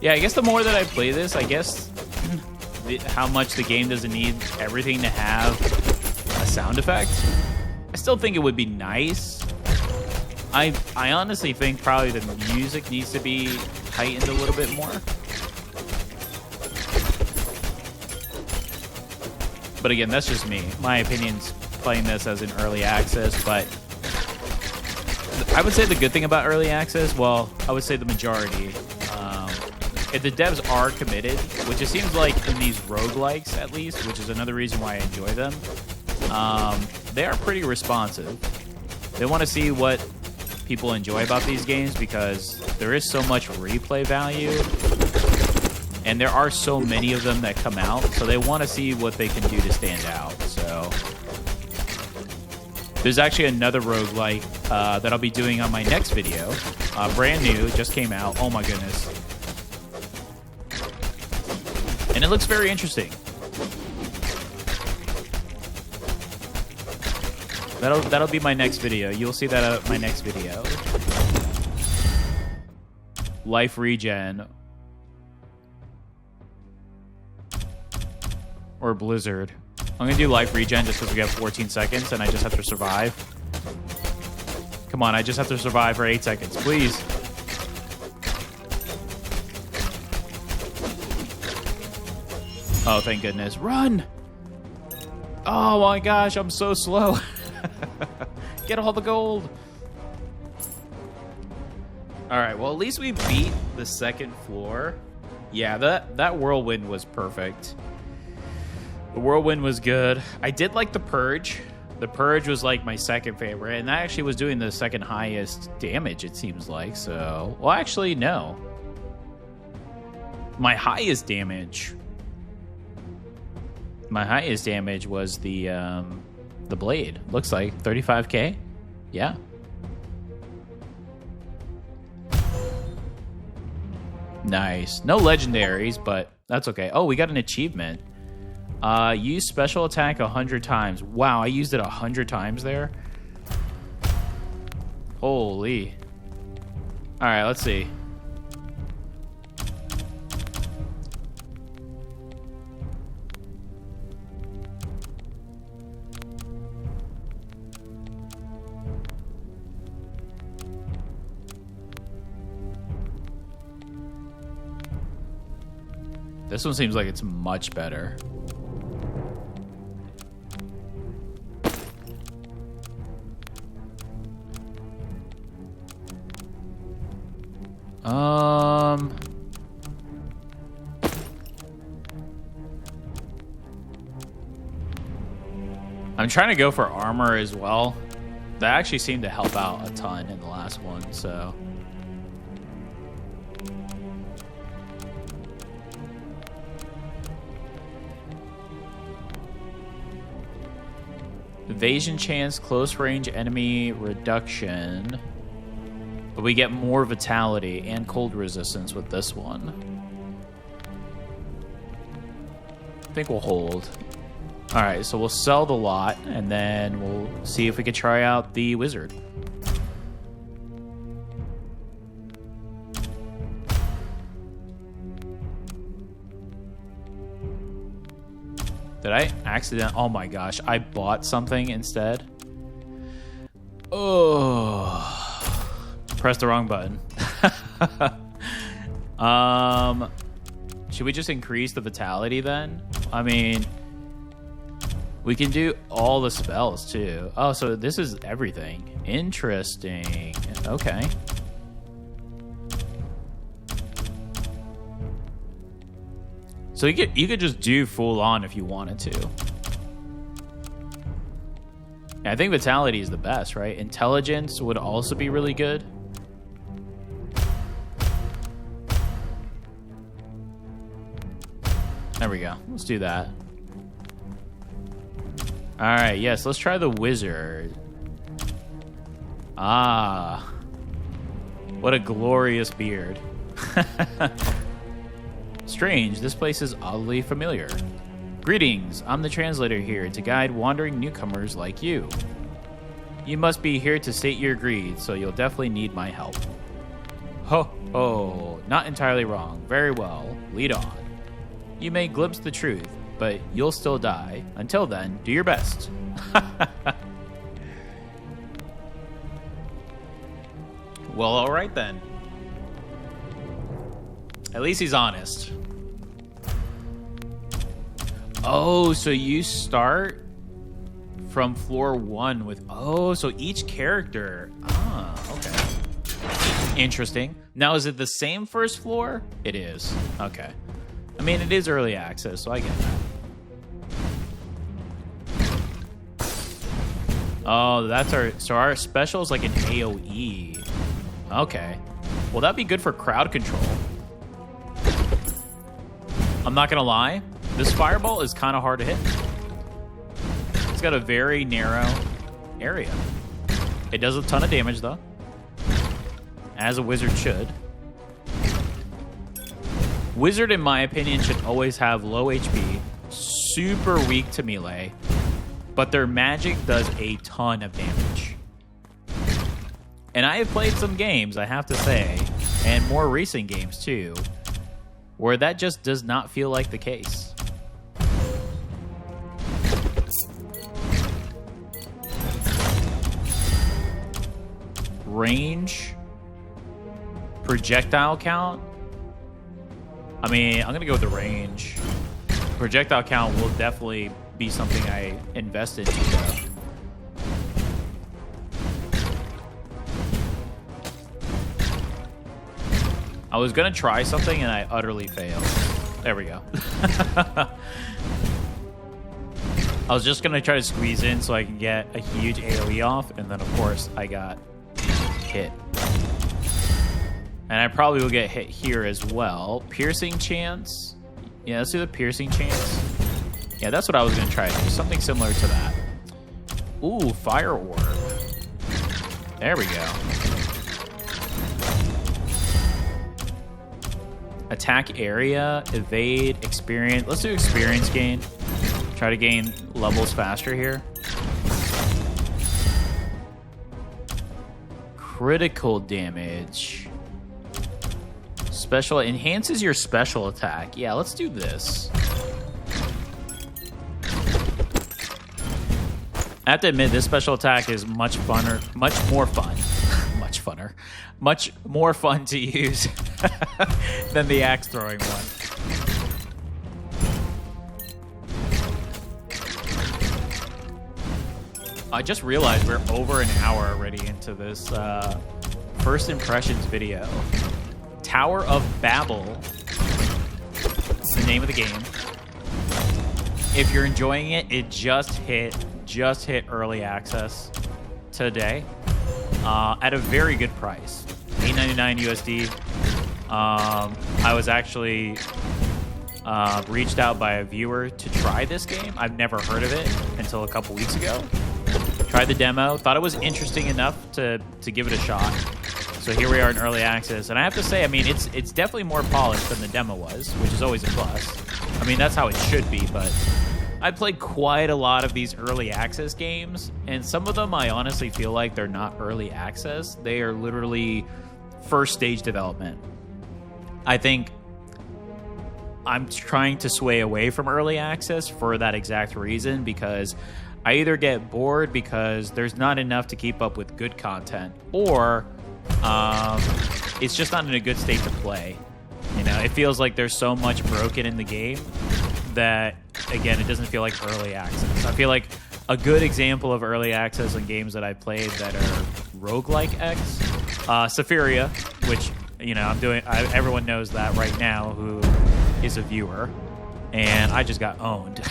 Yeah, I guess the more that I play this, I guess how much the game doesn't need everything to have a sound effect. I still think it would be nice. I honestly think probably the music needs to be heightened a little bit more. But again, that's just me. My opinion's playing this as an early access, but I would say the good thing about early access, well, I would say the majority, if the devs are committed, which it seems like in these roguelikes at least, which is another reason why I enjoy them, they are pretty responsive. They want to see what people enjoy about these games because there is so much replay value And there are so many of them that come out, so they want to see what they can do to stand out. So there's actually another roguelike that I'll be doing on my next video. Brand new, just came out. Oh my goodness. And it looks very interesting. That'll be my next video. You'll see that at my next video. Life regen. Or Blizzard. I'm gonna do life regen just because we have 14 seconds and I just have to survive. Come on, I just have to survive for 8 seconds, please. Oh, thank goodness. Run! Oh my gosh, I'm so slow. Get all the gold. Alright, well at least we beat the second floor. Yeah, that whirlwind was perfect. The whirlwind was good. I did like the purge. The purge was like my second favorite, and that actually was doing the second highest damage, it seems like. So, well, actually, no. My highest damage was the blade. Looks like 35k. Yeah. Nice. No legendaries, but that's okay. Oh, we got an achievement. Use special attack 100 times. Wow, I used it 100 times there. Holy. All right, let's see. This one seems like it's much better. I'm trying to go for armor as well. That actually seemed to help out a ton in the last one, so. Evasion chance, close range enemy reduction. But we get more vitality and cold resistance with this one. I think we'll hold. Alright, so we'll sell the lot, and then we'll see if we can try out the wizard. Did I accident? Oh my gosh, I bought something instead. Oh, press the wrong button. Should we just increase the vitality then? I mean, we can do all the spells too. Oh, so this is everything. Interesting. Okay. So you could just do full on if you wanted to. Yeah, I think vitality is the best, right? Intelligence would also be really good. There we go. Let's do that. All right, yes, let's try the wizard. Ah. What a glorious beard. Strange, this place is oddly familiar. Greetings, I'm the translator here to guide wandering newcomers like you. You must be here to sate your greed, so you'll definitely need my help. Ho ho, not entirely wrong. Very well, lead on. You may glimpse the truth, but you'll still die. Until then, do your best. Well, alright then. At least he's honest. Oh, so you start from floor 1 with... Oh, so each character... Ah, okay. Interesting. Now, is it the same first floor? It is. Okay. I mean, it is early access, so I get that. Oh, that's our... So our special is like an AoE. Okay. Well, that'd be good for crowd control. I'm not gonna lie, this fireball is kind of hard to hit. It's got a very narrow area. It does a ton of damage though, as a wizard should. Wizard, in my opinion, should always have low HP, super weak to melee, but their magic does a ton of damage. And I have played some games, I have to say, and more recent games too, where that just does not feel like the case. Range, projectile count. I mean, I'm gonna go with the range. Projectile count will definitely be something I invest into though. I was gonna try something and I utterly failed. There we go. I was just gonna try to squeeze in so I can get a huge AoE off, and then of course I got hit. And I probably will get hit here as well. Piercing chance. Yeah, let's do the piercing chance. Yeah, that's what I was gonna try to do. Something similar to that. Ooh, fire orb. There we go. Attack area, evade, experience. Let's do experience gain. Try to gain levels faster here. Critical damage. Special enhances your special attack. Yeah, let's do this. I have to admit, this special attack is much funner, much more fun. Much funner. Much more fun to use than the axe throwing one. I just realized we're over an hour already into this first impressions video. Tower of Babel is the name of the game. If you're enjoying it, it just hit early access today at a very good price, $8.99 USD. I was actually reached out by a viewer to try this game. I've never heard of it until a couple weeks ago. Tried the demo, thought it was interesting enough to give it a shot. So here we are in early access, and I have to say, I mean, it's definitely more polished than the demo was, which is always a plus. I mean, that's how it should be, but I played quite a lot of these early access games, and some of them I honestly feel like they're not early access. They are literally first stage development. I think I'm trying to sway away from early access for that exact reason, because I either get bored because there's not enough to keep up with good content, or it's just not in a good state to play. You know, it feels like there's so much broken in the game that, again, it doesn't feel like early access. I feel like a good example of early access in games that I played that are roguelike X, Sephiria, which, you know, everyone knows that right now who is a viewer, and I just got owned.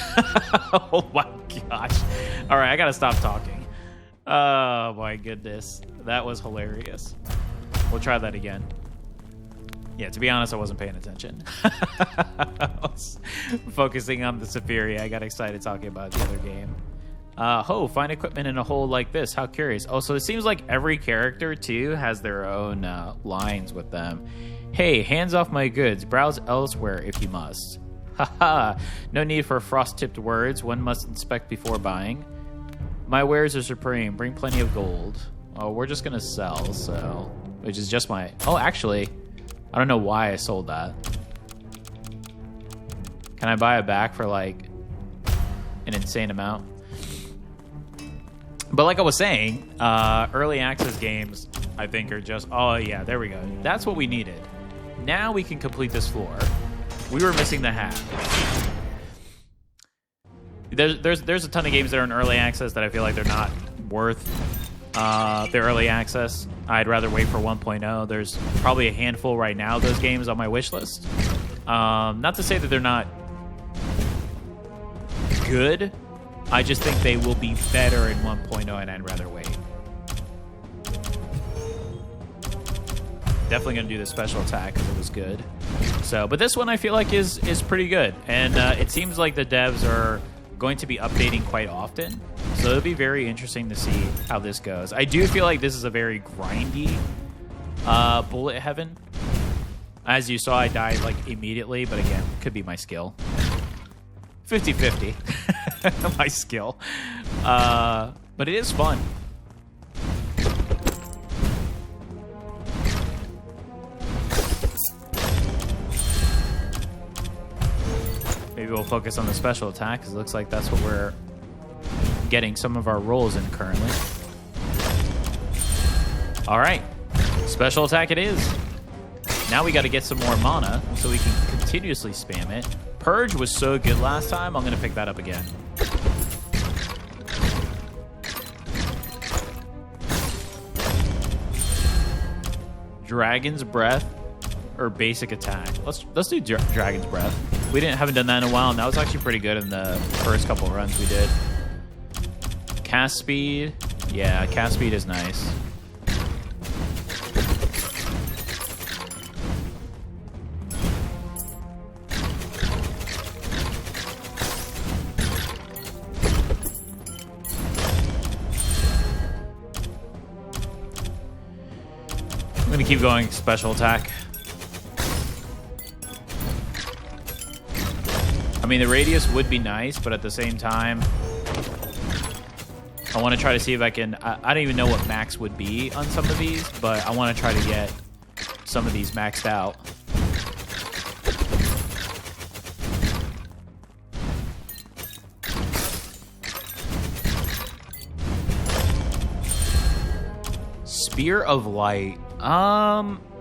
Oh my gosh. All right, I gotta stop talking. Oh my goodness. That was hilarious. We'll try that again. Yeah, to be honest, I wasn't paying attention. I was focusing on the Sephiria. I got excited talking about the other game. Find equipment in a hole like this. How curious. Oh, so it seems like every character, too, has their own lines with them. Hey, hands off my goods. Browse elsewhere if you must. Haha. No need for frost-tipped words. One must inspect before buying. My wares are supreme. Bring plenty of gold. Oh, we're just going to sell, so... Which is just my... Oh, actually... I don't know why I sold that. Can I buy it back for, like, an insane amount? But like I was saying, early access games, I think, are just... Oh, yeah, there we go. That's what we needed. Now we can complete this floor. We were missing the hat. There's a ton of games that are in early access that I feel like they're not worth their early access. I'd rather wait for 1.0. There's probably a handful right now of those games on my wish list. Not to say that they're not good. I just think they will be better in 1.0, and I'd rather wait. definitely going to do the special attack because it was good. So, but this one I feel like is pretty good. And it seems like the devs are going to be updating quite often. So it'll be very interesting to see how this goes. I do feel like this is a very grindy bullet heaven. As you saw, I died like immediately, but again, could be my skill. 50-50. My skill. But it is fun. Maybe we'll focus on the special attack, because it looks like that's what we're getting some of our rolls in currently. All right. Special attack it is. Now we got to get some more mana so we can continuously spam it. Purge was so good last time, I'm going to pick that up again. Dragon's Breath or basic attack. Let's do Dragon's Breath. We haven't done that in a while, and that was actually pretty good in the first couple runs we did. Cast speed. Yeah, cast speed is nice. I'm gonna keep going special attack. I mean, the radius would be nice, but at the same time, I want to try to see if I can... I don't even know what max would be on some of these, but I want to try to get some of these maxed out. Spear of Light.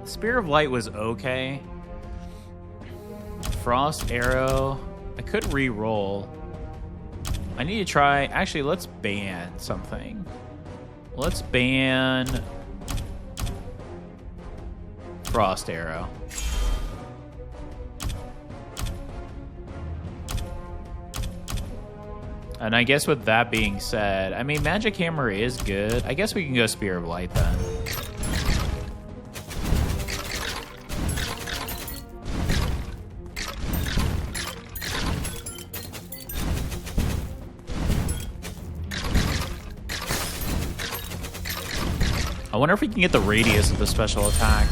Spear of Light was okay. Frost Arrow. I could re-roll. I need to try... Actually, let's ban something. Let's ban... Frost Arrow. And I guess with that being said, I mean, Magic Hammer is good. I guess we can go Spear of Light then. I wonder if we can get the radius of the special attack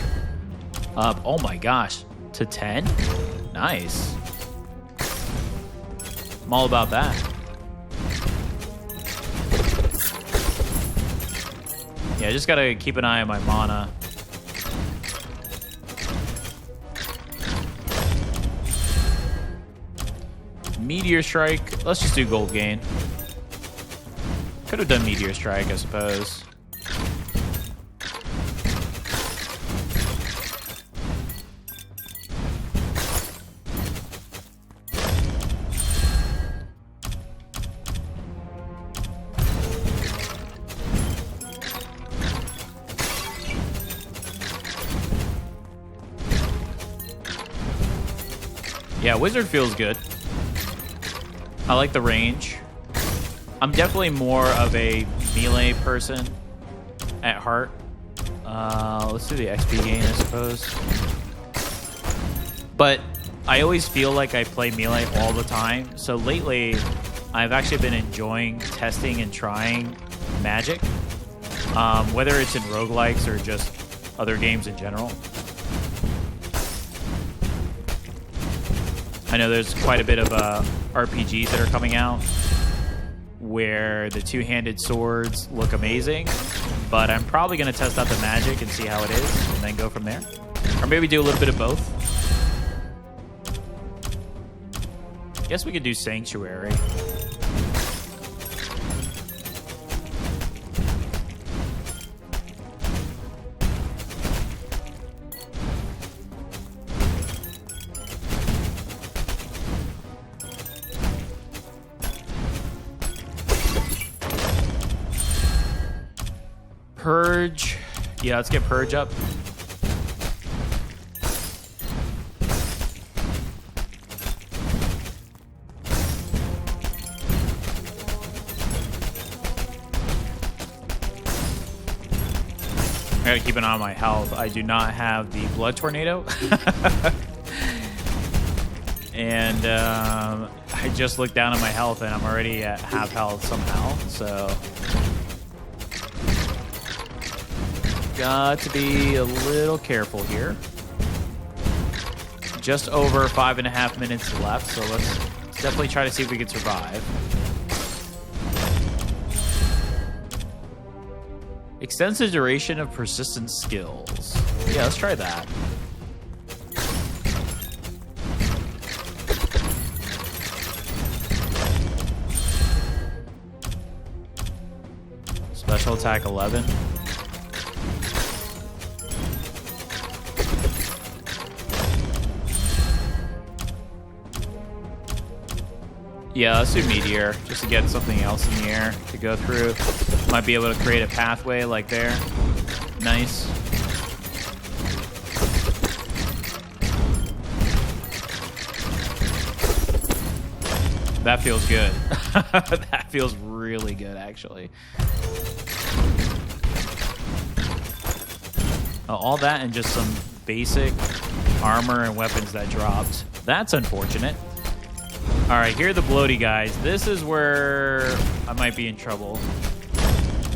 up. Oh my gosh. To 10? Nice. I'm all about that. Yeah, I just gotta keep an eye on my mana. Meteor Strike. Let's just do Gold Gain. Could have done Meteor Strike, I suppose. Yeah, Wizard feels good. I like the range. I'm definitely more of a melee person at heart. Let's do the XP gain, I suppose. But I always feel like I play melee all the time. So lately, I've actually been enjoying testing and trying magic. Whether it's in roguelikes or just other games in general. I know there's quite a bit of RPGs that are coming out where the two-handed swords look amazing, but I'm probably going to test out the magic and see how it is, and then go from there. Or maybe do a little bit of both. Guess we could do Sanctuary. Purge. Yeah, let's get Purge up. gotta keep an eye on my health. I do not have the blood tornado. And I just looked down at my health and I'm already at half health somehow. So got to be a little careful here. Just over 5.5 minutes left, so let's definitely try to see if we can survive. Extends the duration of persistent skills. Yeah, let's try that. Special attack 11. Yeah, let's do Meteor, just to get something else in the air to go through. Might be able to create a pathway like there. Nice. That feels good. That feels really good, actually. Oh, all that and just some basic armor and weapons that dropped. That's unfortunate. All right, here are the bloaty guys. This is where I might be in trouble.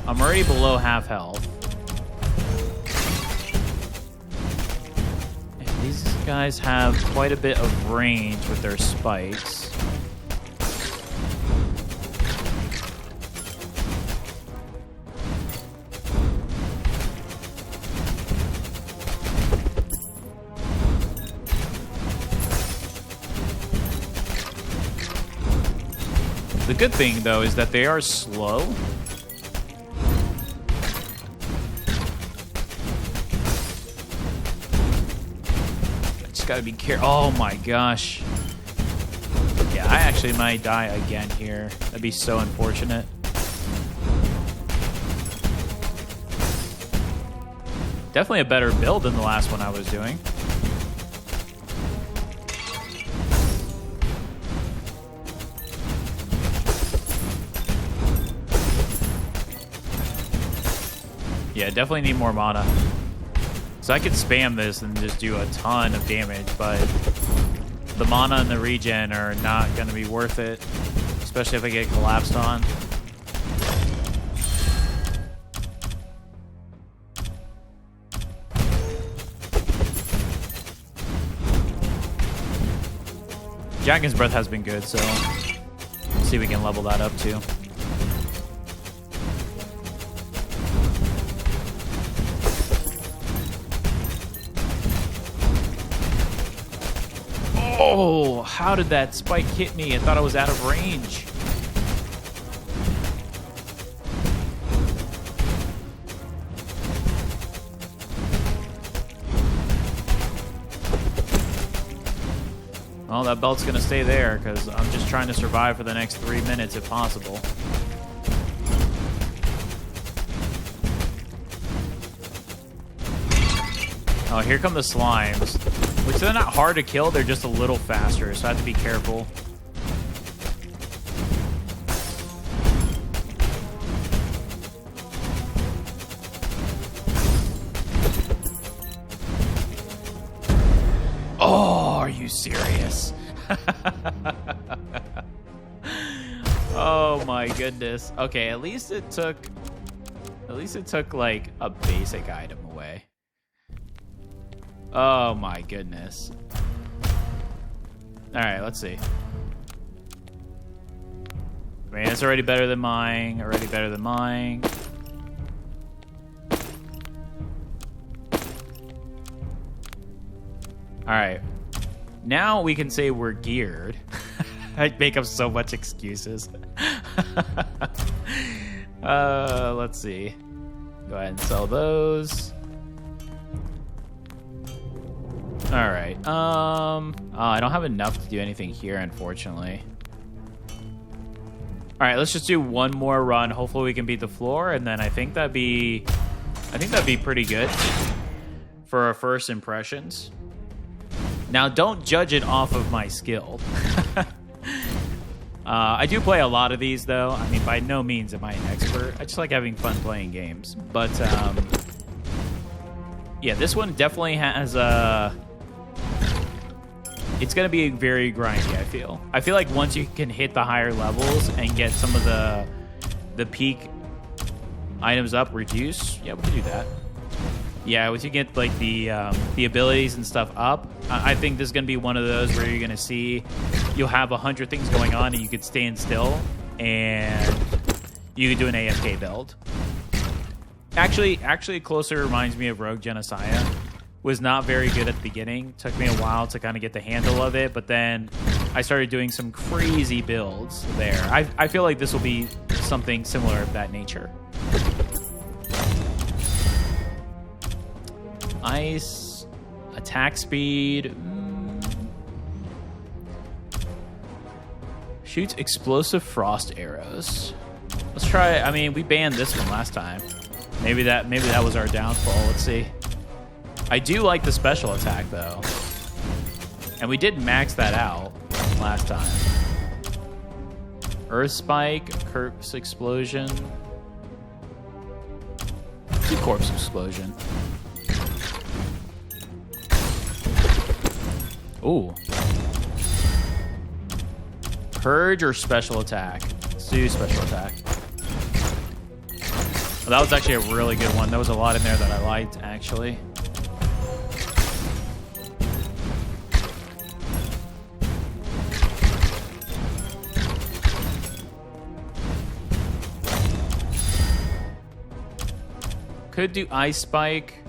I'm already below half health. And these guys have quite a bit of range with their spikes. The good thing, though, is that they are slow. I just gotta be careful. Oh my gosh. Yeah, I actually might die again here. That'd be so unfortunate. Definitely a better build than the last one I was doing. Yeah, definitely need more mana. So I could spam this and just do a ton of damage, but the mana and the regen are not going to be worth it, especially if I get collapsed on. Dragon's Breath has been good, so let's see if we can level that up too. Oh, how did that spike hit me? I thought I was out of range. Well, that belt's going to stay there because I'm just trying to survive for the next 3 minutes if possible. Oh, here come the slimes. Which they're not hard to kill, they're just a little faster, so I have to be careful. Oh, are you serious? Oh my goodness. Okay, at least it took like a basic item away. Oh my goodness. Alright, let's see. I mean, it's already better than mine. Already better than mine. Alright. Now we can say we're geared. I make up so much excuses. Let's see. Go ahead and sell those. All right. I don't have enough to do anything here, unfortunately. All right, let's just do one more run. Hopefully, we can beat the floor, and then I think that'd be pretty good for our first impressions. Now, don't judge it off of my skill. I do play a lot of these, though. I mean, by no means am I an expert. I just like having fun playing games. But Yeah, this one definitely has a... It's going to be very grindy, I feel like once you can hit the higher levels and get some of the peak items up, reduce. Yeah, we can do that. Yeah, once you get like the abilities and stuff up, I think this is going to be one of those where you're going to see you'll have 100 things going on and you could stand still and you could do an AFK build. Actually, closer reminds me of Rogue Genocidia. Was not very good at the beginning. Took me a while to kind of get the handle of it, but then I started doing some crazy builds there. I feel like this will be something similar of that nature. Ice, attack speed. Shoots explosive frost arrows. Let's try. I mean, we banned this one last time. Maybe that was our downfall. Let's see. I do like the special attack though, and we did max that out last time. Earth spike, corpse explosion, corpse explosion. Ooh. Purge or special attack? Let's do special attack. Well, that was actually a really good one. There was a lot in there that I liked, actually. Could do Ice Spike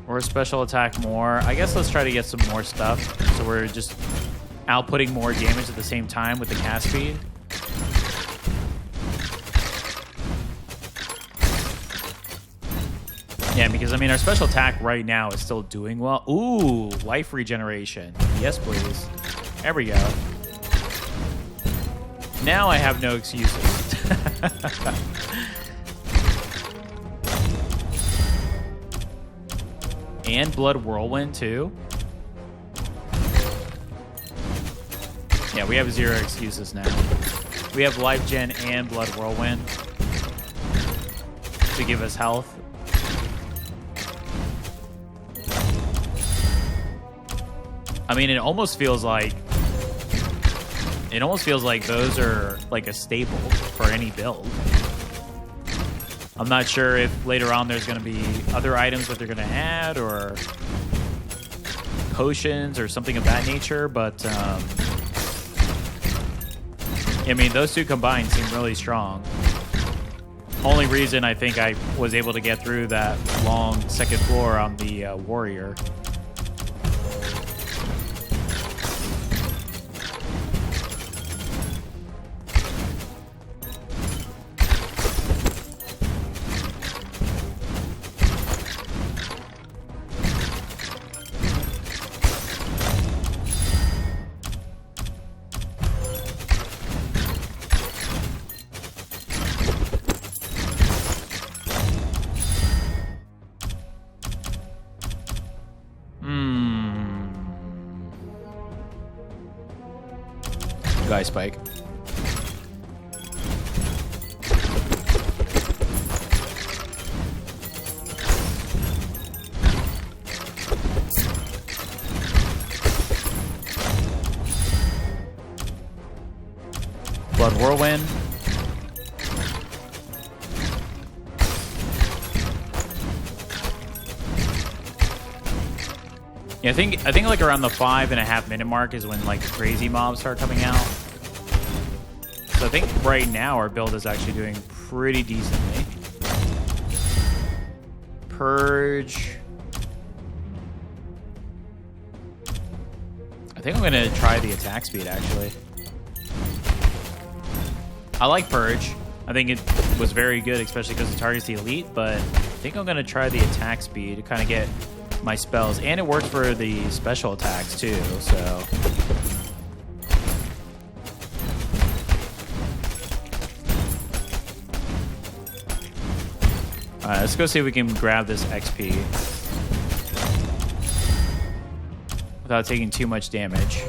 or a special attack more. I guess let's try to get some more stuff so we're just outputting more damage at the same time with the cast speed. Yeah, because I mean our special attack right now is still doing well. Ooh, life regeneration. Yes, please. There we go. Now I have no excuses. And Blood Whirlwind, too. Yeah, we have zero excuses now. We have Life Gen and Blood Whirlwind to give us health. I mean, it almost feels like those are like a staple for any build. I'm not sure if later on there's going to be other items that they're going to add or potions or something of that nature, but I mean, those two combined seem really strong. Only reason I think I was able to get through that long second floor on the warrior. Guy spike. Blood Whirlwind. Yeah, I think like around the 5.5 minute mark is when like crazy mobs start coming out. So I think right now our build is actually doing pretty decently. Purge. I think I'm gonna try the attack speed actually. I like Purge. I think it was very good, especially because it targets the elite, but I think I'm gonna try the attack speed to kind of get my spells, and it works for the special attacks too, so. Alright, let's go see if we can grab this XP without taking too much damage.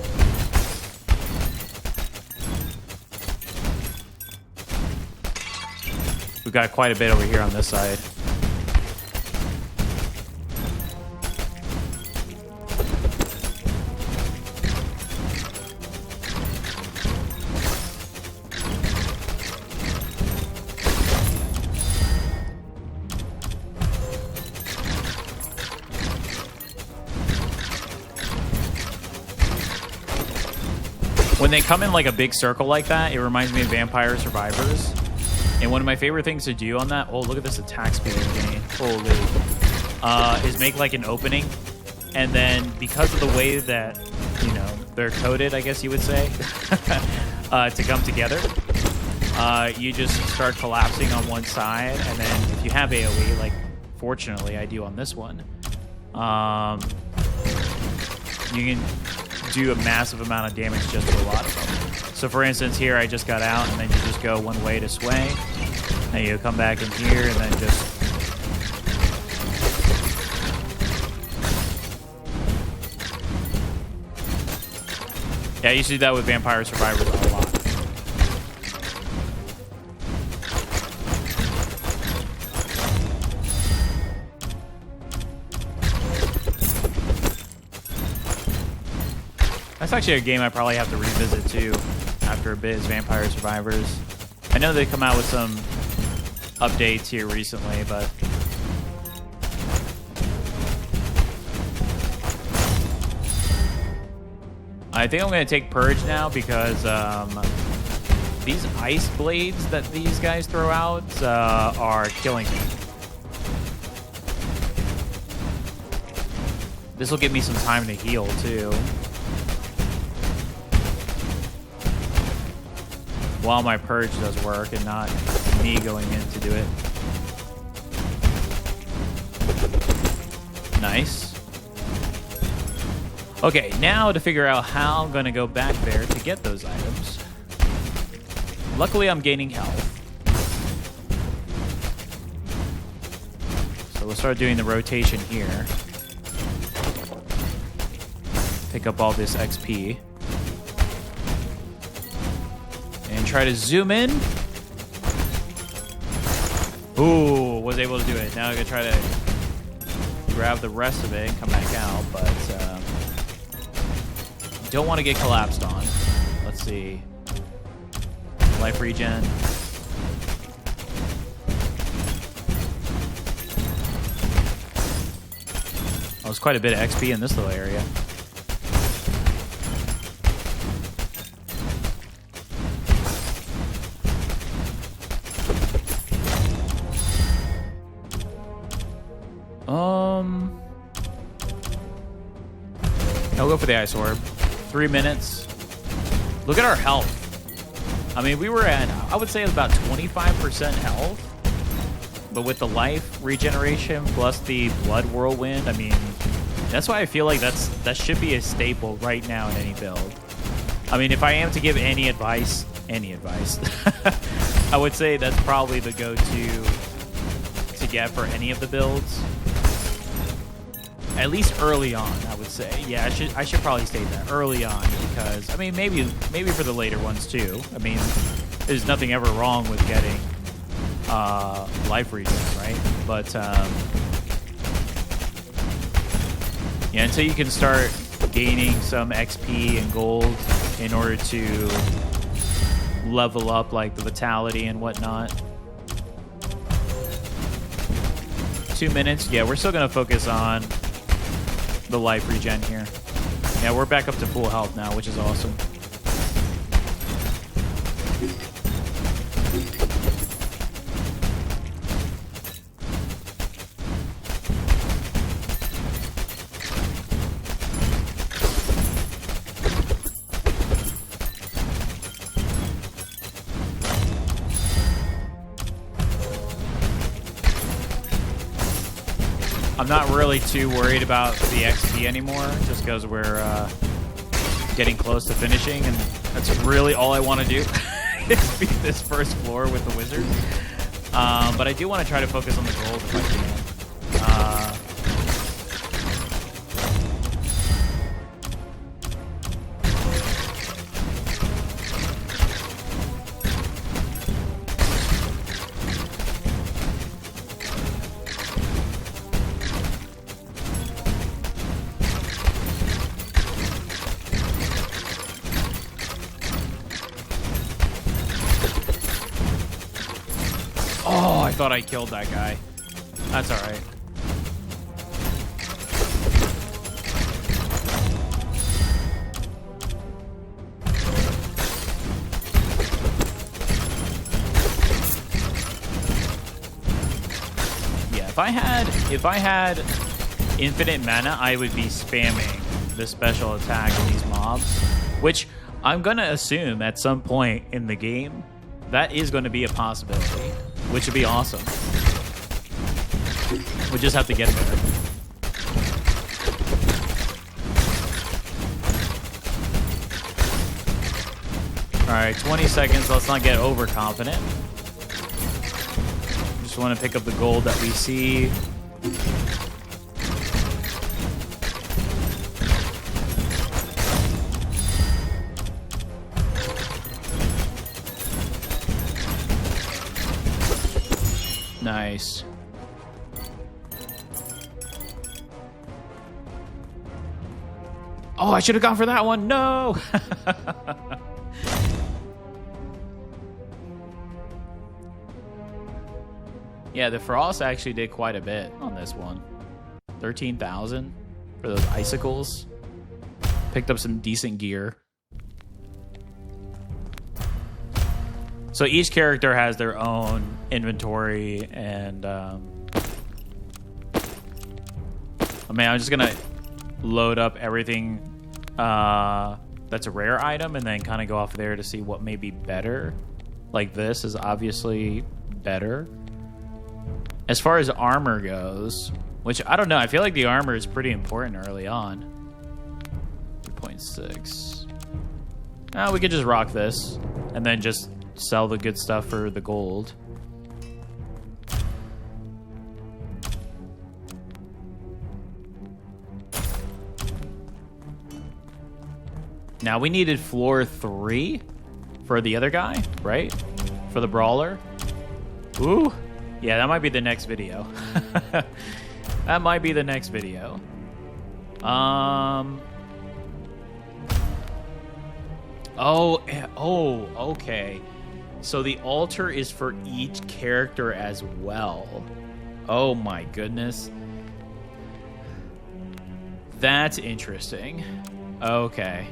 We've got quite a bit over here on this side. When they come in like a big circle like that, it reminds me of Vampire Survivors. And one of my favorite things to do on that, oh, look at this attack speed gain. Holy. Is make like an opening. And then because of the way that, you know, they're coded, I guess you would say, to come together, you just start collapsing on one side. And then if you have AoE, like fortunately I do on this one, you can do a massive amount of damage just to a lot of them. So for instance, here I just got out, and then you just go one way to sway. Then you come back in here, and then just... Yeah, you see that with Vampire Survivors a lot. That's actually a game I probably have to revisit too after a bit, is Vampire Survivors. I know they come out with some updates here recently, but I think I'm going to take Purge now because these ice blades that these guys throw out are killing me. This will give me some time to heal too, while my Purge does work and not me going in to do it. Nice. Okay, now to figure out how I'm going to go back there to get those items. Luckily, I'm gaining health. So we'll start doing the rotation here. Pick up all this XP. And try to zoom in. Ooh, was able to do it. Now I'm going to try to grab the rest of it and come back out, but don't want to get collapsed on. Let's see. Life regen. Oh, there's quite a bit of XP in this little area. I'll go for the Ice Orb. 3 minutes. Look at our health. I mean, we were at, I would say, about 25% health. But with the life regeneration plus the Blood Whirlwind, I mean, that's why I feel like that should be a staple right now in any build. I mean, if I am to give any advice, I would say that's probably the go-to to get for any of the builds. At least early on, I would say. Yeah, I should probably state that early on, because I mean maybe for the later ones too. I mean, there's nothing ever wrong with getting life regen, right? But yeah, until you can start gaining some XP and gold in order to level up like the vitality and whatnot. 2 minutes. Yeah, we're still gonna focus on the life regen here. Yeah, we're back up to full health now, which is awesome. I'm not really too worried about the XP anymore, just because we're getting close to finishing, and that's really all I want to do is beat this first floor with the wizard. But I do want to try to focus on the gold if I can. Oh, I thought I killed that guy. That's all right. If I had infinite mana, I would be spamming the special attack of these mobs, which I'm gonna assume at some point in the game that is going to be a possibility, which would be awesome. We just have to get there. All right, 20 seconds. Let's not get overconfident. Just want to pick up the gold that we see. Nice. Oh, I should have gone for that one. No. Yeah, the frost actually did quite a bit on this one. 13,000 for those icicles. Picked up some decent gear. So each character has their own inventory, and I mean, I'm just gonna load up everything that's a rare item, and then kind of go off there to see what may be better. Like this is obviously better. As far as armor goes, which I don't know, I feel like the armor is pretty important early on. 3.6. We could just rock this, and then just sell the good stuff for the gold. Now we needed floor 3 for the other guy, right? For the brawler. Ooh. Yeah, that might be the next video. That might be the next video. Oh, okay. So the altar is for each character as well. Oh my goodness. That's interesting. Okay.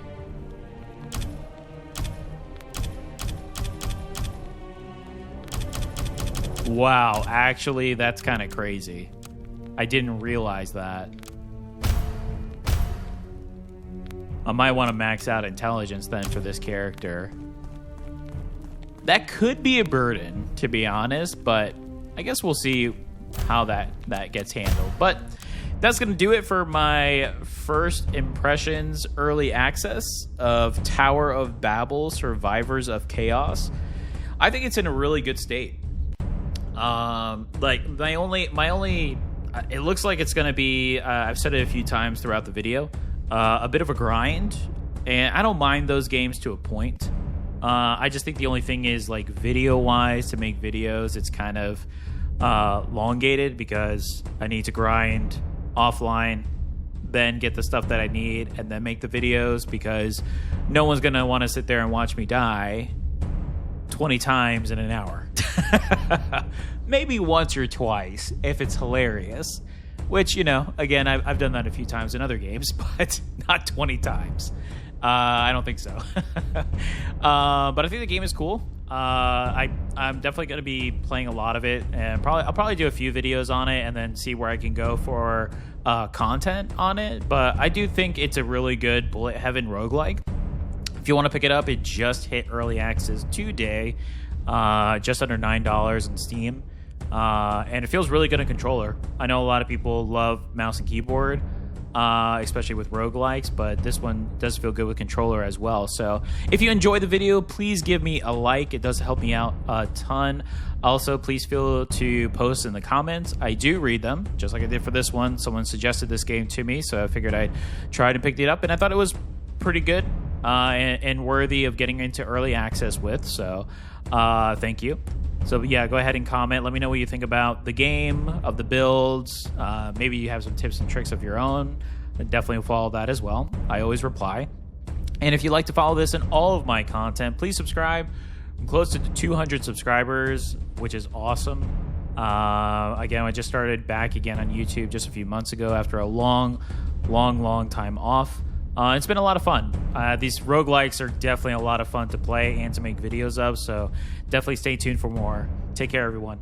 Wow, actually, that's kind of crazy. I didn't realize that. I might want to max out intelligence then for this character. That could be a burden, to be honest, but I guess we'll see how that gets handled. But that's going to do it for my first impressions early access of Tower of Babel, Survivors of Chaos. I think it's in a really good state. Like my only it looks like it's going to be, I've said it a few times throughout the video, a bit of a grind, and I don't mind those games to a point. I just think the only thing is, like, video-wise, to make videos, it's kind of elongated because I need to grind offline, then get the stuff that I need, and then make the videos, because no one's going to want to sit there and watch me die 20 times in an hour. Maybe once or twice, if it's hilarious. Which, you know, again, I've done that a few times in other games, but not 20 times. I don't think so. But I think the game is cool. I'm definitely going to be playing a lot of it, and I'll probably do a few videos on it and then see where I can go for content on it. But I do think it's a really good bullet heaven roguelike. If you want to pick it up, it just hit early access today, just under $9 in Steam. And it feels really good on controller. I know a lot of people love mouse and keyboard, especially with roguelikes, but this one does feel good with controller as well. So if you enjoy the video, please give me a like. It does help me out a ton. Also, please feel to post in the comments. I do read them, just like I did for this one. Someone suggested this game to me, so I figured I'd try to pick it up, and I thought it was pretty good and worthy of getting into early access with. So thank you. So yeah, go ahead and comment. Let me know what you think about the game, of the builds. Maybe you have some tips and tricks of your own. I definitely follow that as well. I always reply. And if you'd like to follow this and all of my content, please subscribe. I'm close to 200 subscribers, which is awesome. Again, I just started back again on YouTube just a few months ago after a long time off. It's been a lot of fun. These roguelikes are definitely a lot of fun to play and to make videos of, so definitely stay tuned for more. Take care, everyone.